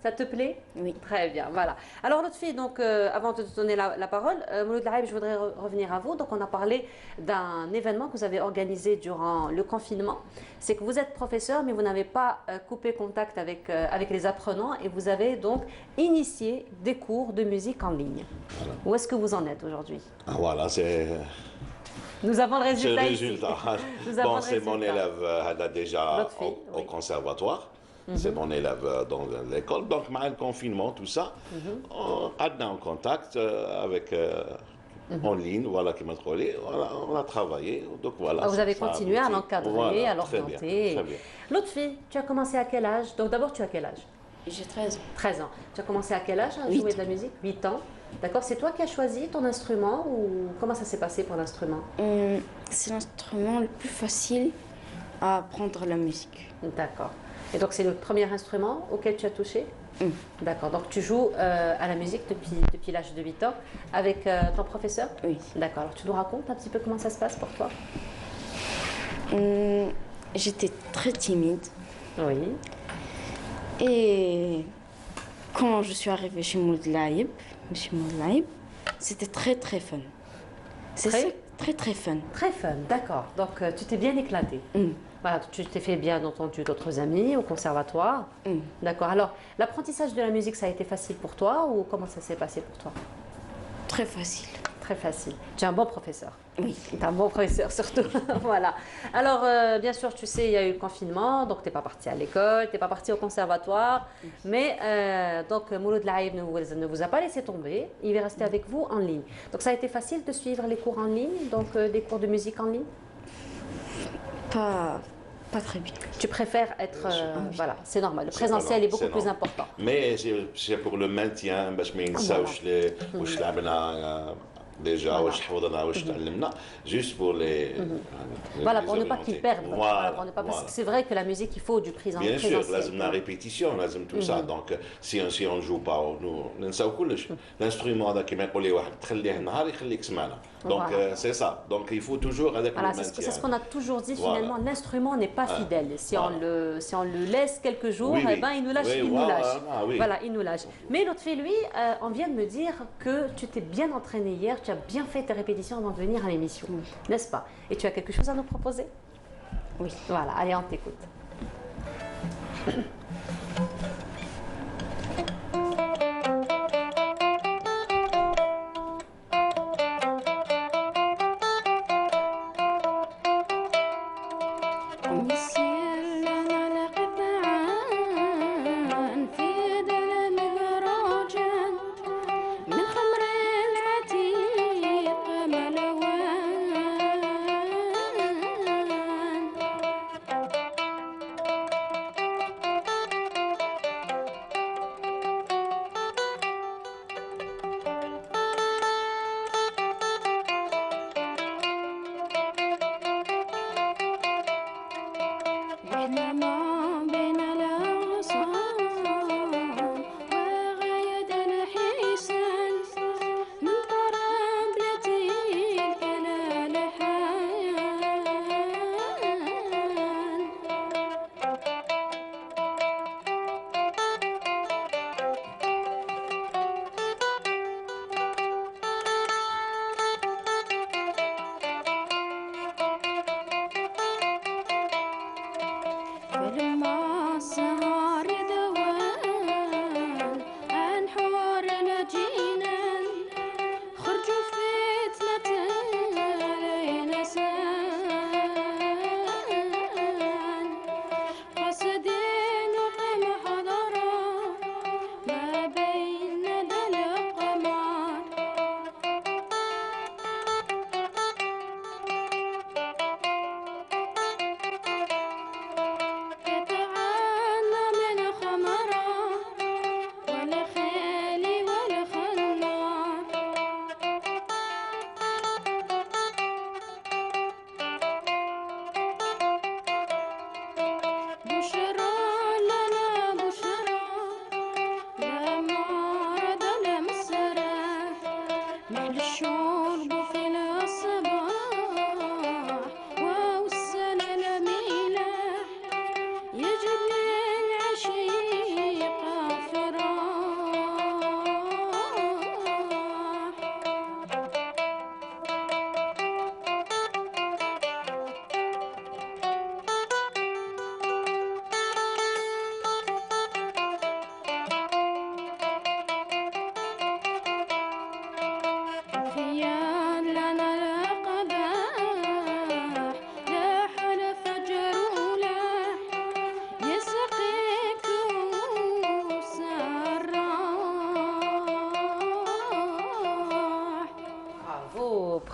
Ça te plaît? Oui. Très bien, voilà. Alors Lotfi, donc avant de te donner la parole, Mouloud Laïb, je voudrais revenir à vous. Donc on a parlé d'un événement que vous avez organisé durant le confinement. C'est que vous êtes professeur, mais vous n'avez pas coupé contact avec, avec les apprenants et vous avez donc initié des cours de musique en ligne. Voilà. Où est-ce que vous en êtes aujourd'hui? Voilà, c'est... Nous avons le résultat. C'est le ici. résultat. Nous avons Bon, le c'est mon résultat. élève, elle a déjà Lotfi, au conservatoire. C'est mon élève dans l'école. Donc, malgré le confinement, tout ça, on est en contact avec en ligne, voilà, qui m'a trollé. Voilà, on a travaillé. Donc, voilà. Ah, vous avez ça continué à aboutit. l'encadrer, Voilà, à très bien, l'orienter. très bien. L'autre fille, tu as commencé à quel âge? Donc d'abord, tu as quel âge? J'ai 13 ans. 13 ans. Tu as commencé à quel âge à 8. jouer de la musique? 8 ans. D'accord, c'est toi qui as choisi ton instrument ou comment ça s'est passé pour l'instrument? C'est l'instrument le plus facile à apprendre la musique. D'accord. Et donc c'est le premier instrument auquel tu as touché? D'accord, donc tu joues à la musique depuis l'âge de 8 ans avec ton professeur? Oui. D'accord, alors tu nous racontes un petit peu comment ça se passe pour toi? J'étais très timide. Oui. Et quand je suis arrivée chez Mouloud Laïb, c'était très très fun. C'est très très fun. Très fun, d'accord. Donc tu t'es bien éclaté. Voilà, tu t'es fait bien entendu d'autres amis au conservatoire. D'accord. Alors, l'apprentissage de la musique, ça a été facile pour toi ou comment ça s'est passé pour toi? Très facile. Très facile. Tu es un bon professeur. Oui. Tu es un bon professeur surtout. Voilà. Alors, bien sûr, tu sais, il y a eu le confinement, donc tu n'es pas parti à l'école, tu n'es pas parti au conservatoire. Mais donc, Mouloud Laïb ne vous a pas laissé tomber. Il est resté avec vous en ligne. Donc, ça a été facile de suivre les cours en ligne, donc des cours de musique en ligne? Pas très bien. Tu préfères être... voilà, c'est normal. Le présentiel est beaucoup plus important. Mais c'est pour le maintien, باش ما ينساوش واش لعبنا déjà, واش حفظنا واش تعلمنا, juste pour les... Voilà, pour ne pas qu'ils perdent. Voilà, pour ne pas, parce que c'est vrai que la musique, il faut du présentiel. Bien sûr, لازم la répétition, لازم tout ça. Donc, si on ne joue pas, nous ننساو كلش. L'instrument هذا كيما يقول لي واحد تخليه نهار يخليك سمانة. Donc, c'est ça. Donc, il faut toujours avec le maintien. C'est ce qu'on a toujours dit, finalement, l'instrument n'est pas fidèle. Si on le laisse quelques jours, eh ben, il nous lâche. Voilà, il nous lâche. Mais l'autre fille, lui, on vient de me dire que tu t'es bien entraîné hier, tu as bien fait tes répétitions avant de venir à l'émission, n'est-ce pas? Et tu as quelque chose à nous proposer? Oui. Voilà, allez, on t'écoute.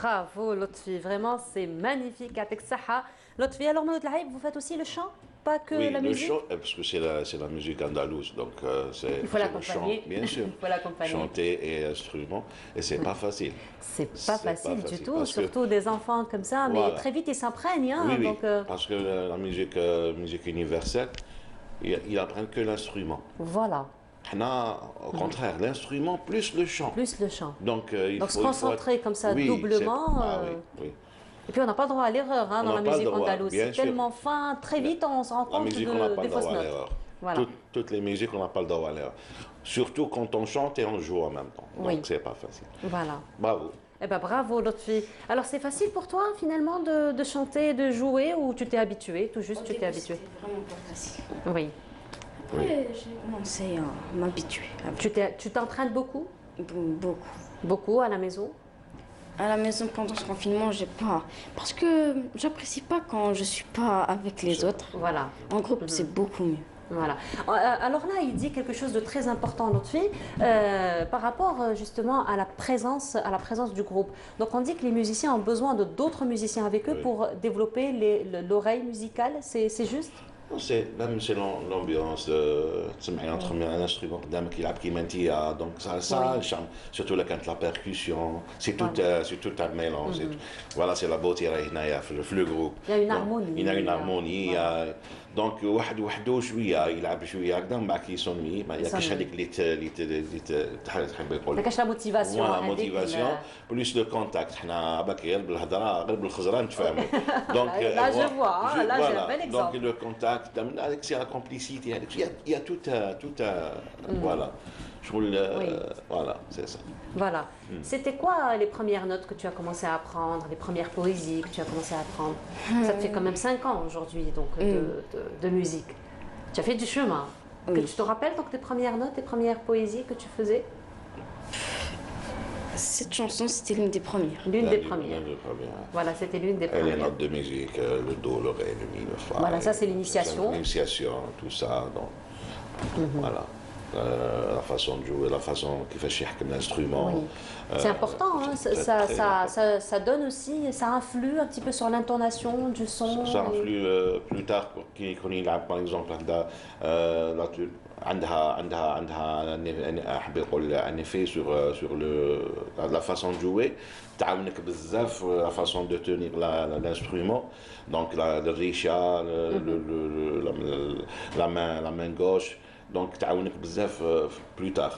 bravo Lotfi, vraiment c'est magnifique avec Saha. Lotfi, alors Mahmoud Laïb, vous faites aussi le chant? Pas que oui, la musique? Oui, le chant, parce que c'est la musique andalouse, donc c'est il faut l'accompagner. Bien sûr. Il faut l'accompagner. Chanter et instrument, et c'est pas facile. C'est pas facile du tout, surtout des enfants comme ça, mais voilà. Très vite ils s'imprègnent. Hein, oui, donc, parce que la musique universelle, ils apprennent que l'instrument. Voilà. Au contraire, l'instrument plus le chant. Plus le chant. Donc se concentrer comme ça doublement. Oui. Et puis on n'a pas le droit à l'erreur hein, dans la musique andalouse. C'est tellement fin, très vite on se rend compte des fausses notes. Voilà. Toutes les musiques, on n'a pas le droit à l'erreur. Surtout quand on chante et on joue en même temps. Donc c'est pas facile. Voilà. Bravo. Eh ben bravo Lotfi. Alors c'est facile pour toi finalement de chanter, de jouer ou tu t'es habitué, tout juste tu t'es habitué? C'était vraiment pas facile. Oui. Après j'ai commencé à m'habituer. Tu t'entraînes beaucoup? Beaucoup. Beaucoup à la maison? À la maison pendant ce confinement, j'ai pas. Parce que j'apprécie pas quand je suis pas avec les autres. Voilà. En groupe, c'est beaucoup mieux. Voilà. Alors là, il dit quelque chose de très important, notre fille, par rapport justement à la présence du groupe. Donc on dit que les musiciens ont besoin de d'autres musiciens avec eux pour développer l'oreille musicale, c'est juste? C'est l'ambiance, entre un instrument qui est donc ça charme. Surtout là quand la percussion, c'est tout un mélange. Voilà, c'est la beauté le groupe. Il y a une harmonie. Il y a une harmonie. Donc واحد وحده شويه يلعب شويه هكذا من بعد كيصوني ما ياكش هذيك اللي تحب يقول ما كاش لا موتيفاسيون لا موتيفاسيون بلوس لو كونتاكت حنا باك غير بالهضره غير بالخزره نتفاهموا دونك لا جو فوا لا j'ai un bel exemple donc le contact هذيك سي لا كومبليسيتي هذيك il y a tout voilà voilà c'est ça. Voilà. C'était quoi les premières notes que tu as commencé à apprendre, les premières poésies que tu as commencé à apprendre? Ça te fait quand même 5 ans aujourd'hui donc de musique. Tu as fait du chemin. Que tu te rappelles donc tes premières notes, tes premières poésies que tu faisais? Cette chanson, c'était l'une des premières. L'une des premières. Voilà, c'était l'une des premières. Et les notes de musique, le do, le ré, le mi, le fa. Voilà, ça c'est l'initiation. L'initiation, tout ça. Donc, voilà. La façon de jouer, la façon qu'il fait chier l'instrument. Oui. C'est important, hein. Ça donne aussi, ça influe un petit peu sur l'intonation du son. Ça influe plus tard, quand il a par exemple عندها احب نقول ان effet sur la façon de jouer تعاونك بزاف la façon de tenir l'instrument donc le richa la main gauche donc تعاونك بزاف plus tard.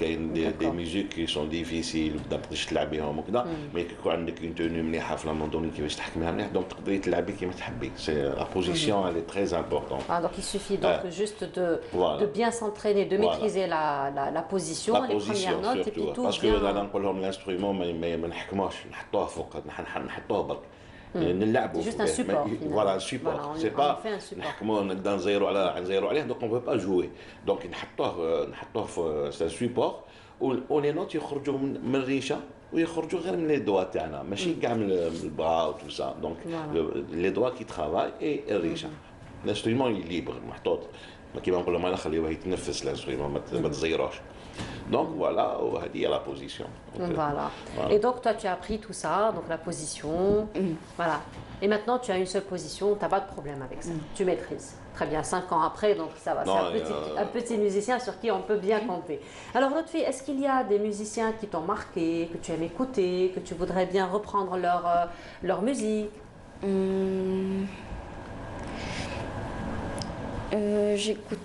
كاين دي ميوزيك كي سون ديفيسيل وتبدا تقدرش تلعب بهم وكذا مي كيكون عندك اون توني مليحه في لاموندوني كيفاش تحكمها مليح دونك تقدري تلعبي كيما تحبي سي لا بوزيسيون elle est très importante. Donc il suffit donc juste de bien s'entraîner, de maîtriser la position, les premières notes et puis tout parce que انا نقول لهم الانسترومون ما نحكموش نحطوه فوق نحطوه برك نلعبوا juste un support voilà un support c'est pas نحكموا نقدر نزيروا عليه donc on peut pas jouer donc نحطوه c'est un support ولي نوت يخرجوا من الريشه ويخرجوا غير من لي دوا تاعنا ماشي كاع من البرا و تو سا دونك لي دوا كي ترافاي اي الريشه الانسترومون ليبر محطوط كيما نقولوا ما نخليوه يتنفس الانسترومون ما تزيروش. Donc voilà, il y a la position. Voilà. Et donc toi tu as appris tout ça, donc la position, voilà. Et maintenant tu as une seule position, tu n'as pas de problème avec ça, tu maîtrises. Très bien, 5 ans après, donc ça va, c'est un petit musicien sur qui on peut bien compter. Alors notre fille, est-ce qu'il y a des musiciens qui t'ont marqué, que tu aimes écouter, que tu voudrais bien reprendre leur musique? J'écoute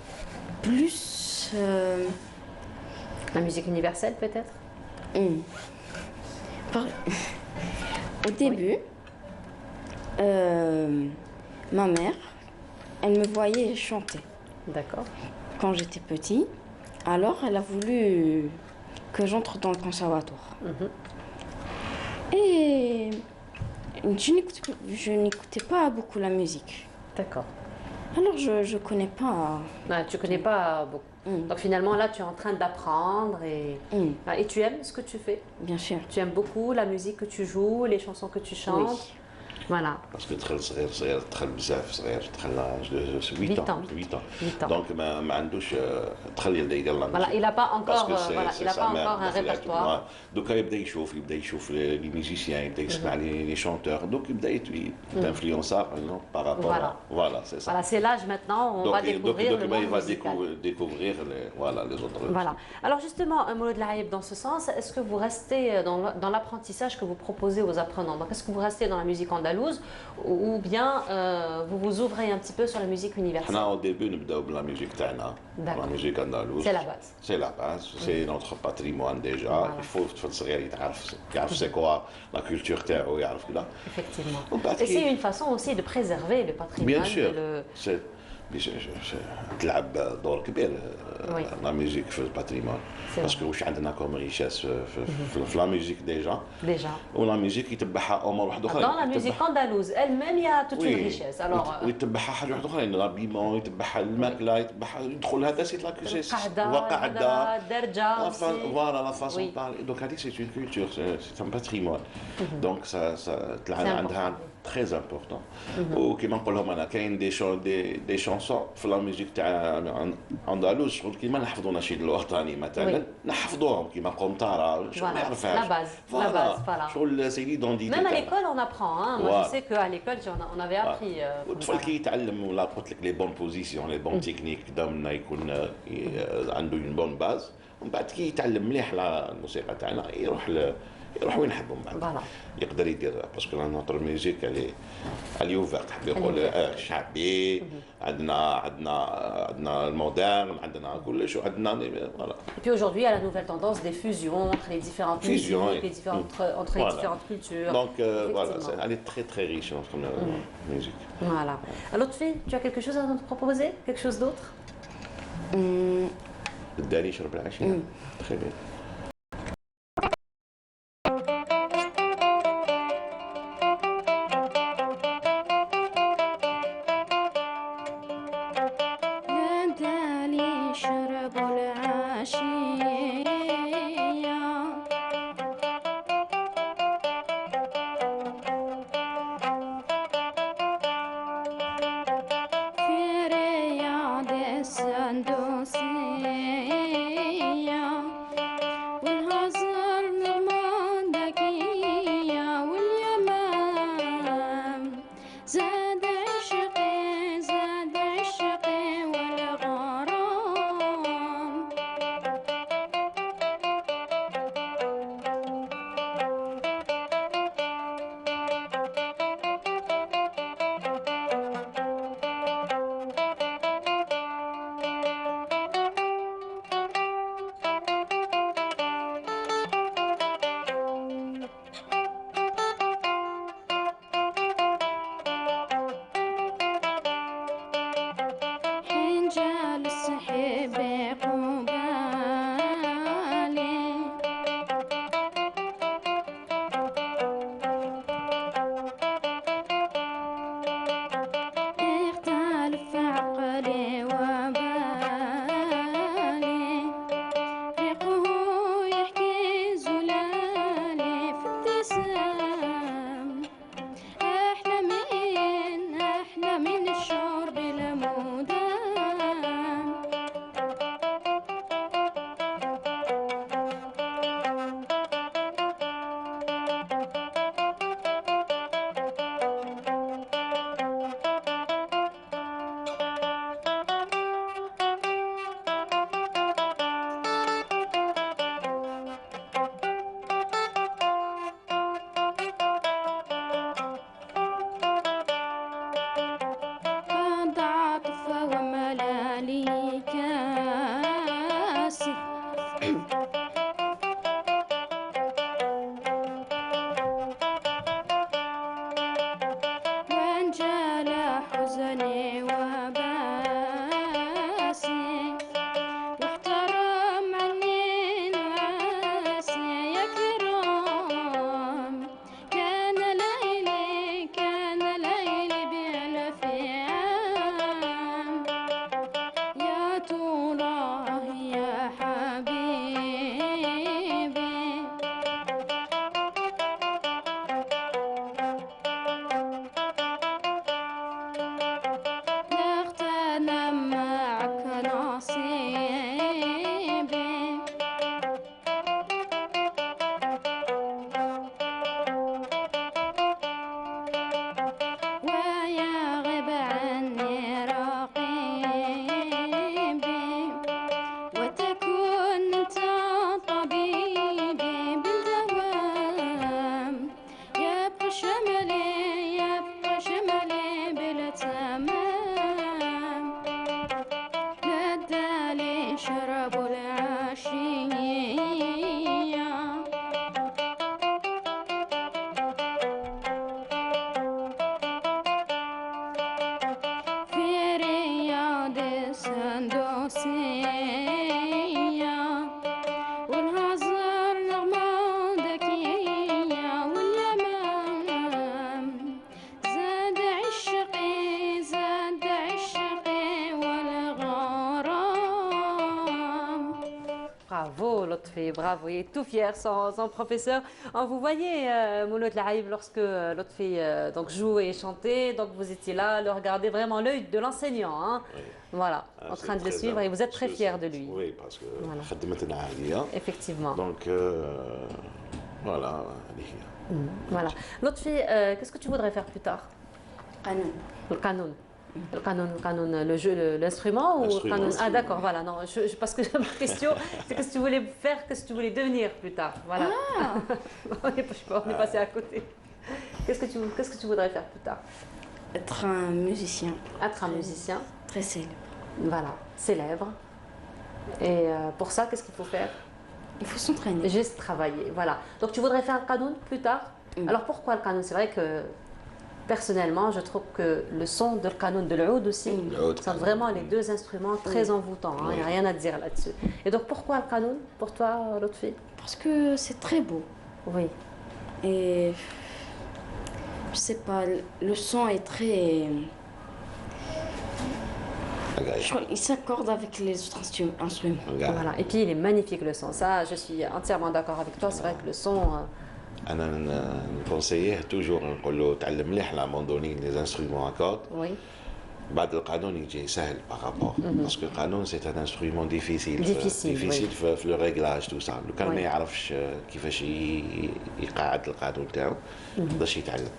plus... La musique universelle peut-être? Au début, ma mère, elle me voyait chanter. D'accord. Quand j'étais petit, alors elle a voulu que j'entre dans le conservatoire. Et je n'écoutais pas beaucoup la musique. D'accord. Alors je connais pas. Ah, tu connais pas beaucoup. Donc finalement là tu es en train d'apprendre et tu aimes ce que tu fais? Bien sûr. Tu aimes beaucoup la musique que tu joues, les chansons que tu chantes? Voilà. Parce que très صغير دخل بزاف صغير دخل l'âge de 8 ans. 8 ans. Donc ما عندوش دخل يلا. Voilà, il n'a pas encore voilà, il a pas encore un répertoire. دوكا يبدا يشوف les musiciens, يبدا يسمع les chanteurs. Donc يبدا influencer par rapport à voilà, c'est ça. Voilà, c'est l'âge maintenant où on va découvrir le monde il va musical. découvrir les autres. Voilà. Alors justement, Mouloud Laïb, dans ce sens, est-ce que vous restez dans l'apprentissage que vous proposez aux apprenants? Donc est-ce que vous restez dans la musique andalouse ou bien vous vous ouvrez un petit peu sur la musique universelle? Au début, nous commençons la musique taïna, la musique andalouse. C'est la base. C'est la base, c'est notre patrimoine déjà. Il faut que c'est quoi la culture taïna. Effectivement. Et c'est une façon aussi de préserver le patrimoine. Bien sûr. تلعب دور كبير لا ميوزيك في الباتريمون باسكو واش عندنا كوم ريشاس في لا ميوزيك ديجا ولا ميوزيك يتبعها امور واحده اخرى. Dans la musique andalouse elle-même il y a toute une richesse. Alors ويتبعها حاجه واحده اخرى لابيمون يتبعها الماكله يتبعها يدخل هذا سيت لا كوسيس وقعده الدرجه فوالا لا فاسون بارلي دونك هذه سي اون كولتور سي ان باتريمون دونك سا عندها très important. وكما نقول لهم انا كاين دي شونسون في لا ميوزيك تاع اندلس شغل كيما نحفظوا نشيد الوطني مثلا نحفظوهم كيما قمطره شو ما يعرفهاش la base شغل سي ليدونتيتي. Même à l'école on apprend moi je sais qu'à l'école on avait appris. والطفل كي يتعلم ولا قلت لك لي بون بوزيسيون لي بون تكنيك دامنا يكون عنده اون بون باز ومن بعد كي يتعلم مليح الموسيقى تاعنا يروح وين يحبوا من بعد يقدر يدير باسكو نوتر ميوزيك اللي اوفرت حب يقول شعبي عندنا المودرن عندنا كلش وعندنا فوالا. Et puis aujourd'hui il y a la nouvelle tendance des fusions entre les différentes musiques, les différentes entre les différentes cultures. Donc voilà, elle est très très riche notre musique. Voilà. Lotfi, tu as quelque chose à nous proposer? Quelque chose d'autre? الداري يشرب العشاء. Très bien. Bravo, Lotfi, bravo. Il est tout fier, son professeur. Vous voyez, Mouloud Laïb, lorsque Lotfi donc joue et chantait, donc vous étiez là, le regardez vraiment l'œil de l'enseignant. Hein. Oui. Voilà, en train de le suivre et vous êtes très fier de lui. Oui, parce que voilà. Effectivement. Donc, voilà. Voilà. Lotfi, qu'est-ce que tu voudrais faire plus tard? Le canon. Le canon, le jeu, l'instrument ou le canon? Ah d'accord, voilà. Non, parce que ma question, c'est qu'est-ce que tu voulais faire, qu'est-ce que tu voulais devenir plus tard. Voilà. Ah. on est passé à côté. Qu'est-ce que tu voudrais faire plus tard? Être un musicien. Être un musicien. Très célèbre. Voilà, célèbre. Et pour ça, qu'est-ce qu'il faut faire? Il faut s'entraîner. Juste travailler, voilà. Donc tu voudrais faire le canon plus tard? Alors pourquoi le canon? C'est vrai que personnellement, je trouve que le son de le canon, de l'oud aussi, sont vraiment les deux instruments très envoûtants. Il n'y a rien à dire là-dessus. Et donc pourquoi le canon pour toi, Lotfi? Parce que c'est très beau. Oui. Et je sais pas, le son est très... il s'accorde avec les autres instruments. Voilà. Et puis il est magnifique le son. Ça, je suis entièrement d'accord avec toi. C'est vrai que le son... أنا نكونسييه توجور نقول له تعلم مليح لا موندونين لي انسترومون à cordes. Oui. بعد القانون يجي سهل بارابور باسكو القانون سي ان انسترومون ديفيسيل في لو ريغلاج تو سا لو كان ما يعرفش كيفاش يقعد القانون تاعو ما يقدرش يتعلم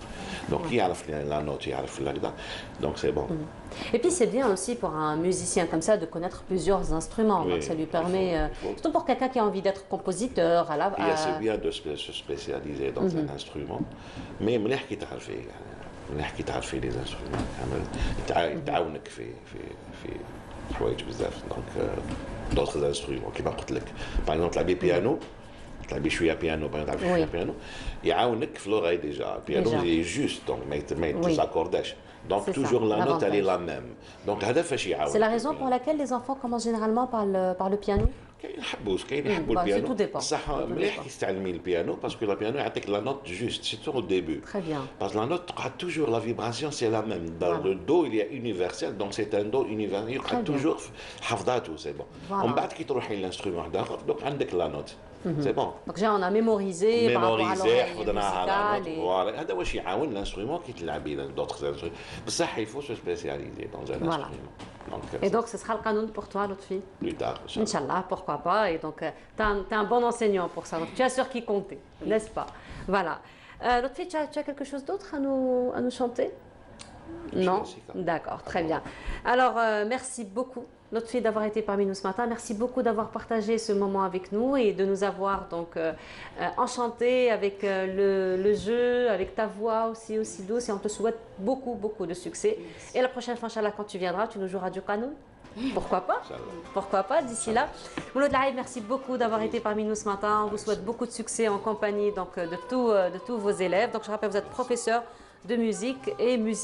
دونك يعرف لا نوت يعرف هكذا دونك سي بون. Et puis c'est bien aussi pour un musicien comme ça de connaître plusieurs instruments. Donc ça lui permet, surtout pour quelqu'un qui a envie d'être compositeur. C'est bien de se spécialiser dans un instrument, mais مليح كي تعرفي مليح كي تعرفي لي انسترومون كامل تعاونك في حوايج بزاف دونك دوطخ انسترومون كيما قلت لك باغ اكزومبل تلعبي بيانو تلعبي شويه بيانو باغ تعرفي شويه بيانو يعاونك في لوغاي ديجا البيانو لي جوست دونك ما يتساكورداش donc toujours la note elle est la même donc هذا فاش يعاون. C'est la raison pour laquelle les enfants commencent généralement par le piano. كاين يحبوا البيانو بصح مليح كي تتعلمي البيانو باسكو البيانو يعطيك لا نوت جوست سيتو au début. Très bien. Parce que la note تقعد toujours la vibration c'est la même. Dans le do il y a universel donc c'est un do universel يقعد toujours حفظاته c'est bon. ومن بعد كي تروحي للانسترومون واحد اخر donc عندك لا نوت. C'est bon. Donc déjà on a mémorisé par rapport à l'oreille musicale. Voilà, هذا واش يعاون الانسترومون كي تلعبي d'autres instruments. بصح il faut se spécialiser dans un instrument. Et donc ce sera le canon pour toi, Lotfi? Plus tard. Inch'Allah, pourquoi pas. Et donc tu es un bon enseignant pour ça. Donc tu as sur qui compter, n'est-ce pas? Voilà. Lotfi, tu as quelque chose d'autre à nous chanter? Non? D'accord, très bien. Alors merci beaucoup, Lotfi, d'avoir été parmi nous ce matin. Merci beaucoup d'avoir partagé ce moment avec nous et de nous avoir donc enchantés avec le jeu, avec ta voix aussi douce. Et on te souhaite beaucoup de succès. Et la prochaine fois, Inch'Allah, quand tu viendras, tu nous joueras du canon. Pourquoi pas? Pourquoi pas d'ici là. Mouloud Laïb, merci beaucoup d'avoir été parmi nous ce matin. On vous souhaite beaucoup de succès en compagnie donc, de tous vos élèves. Donc je rappelle, vous êtes professeur de musique et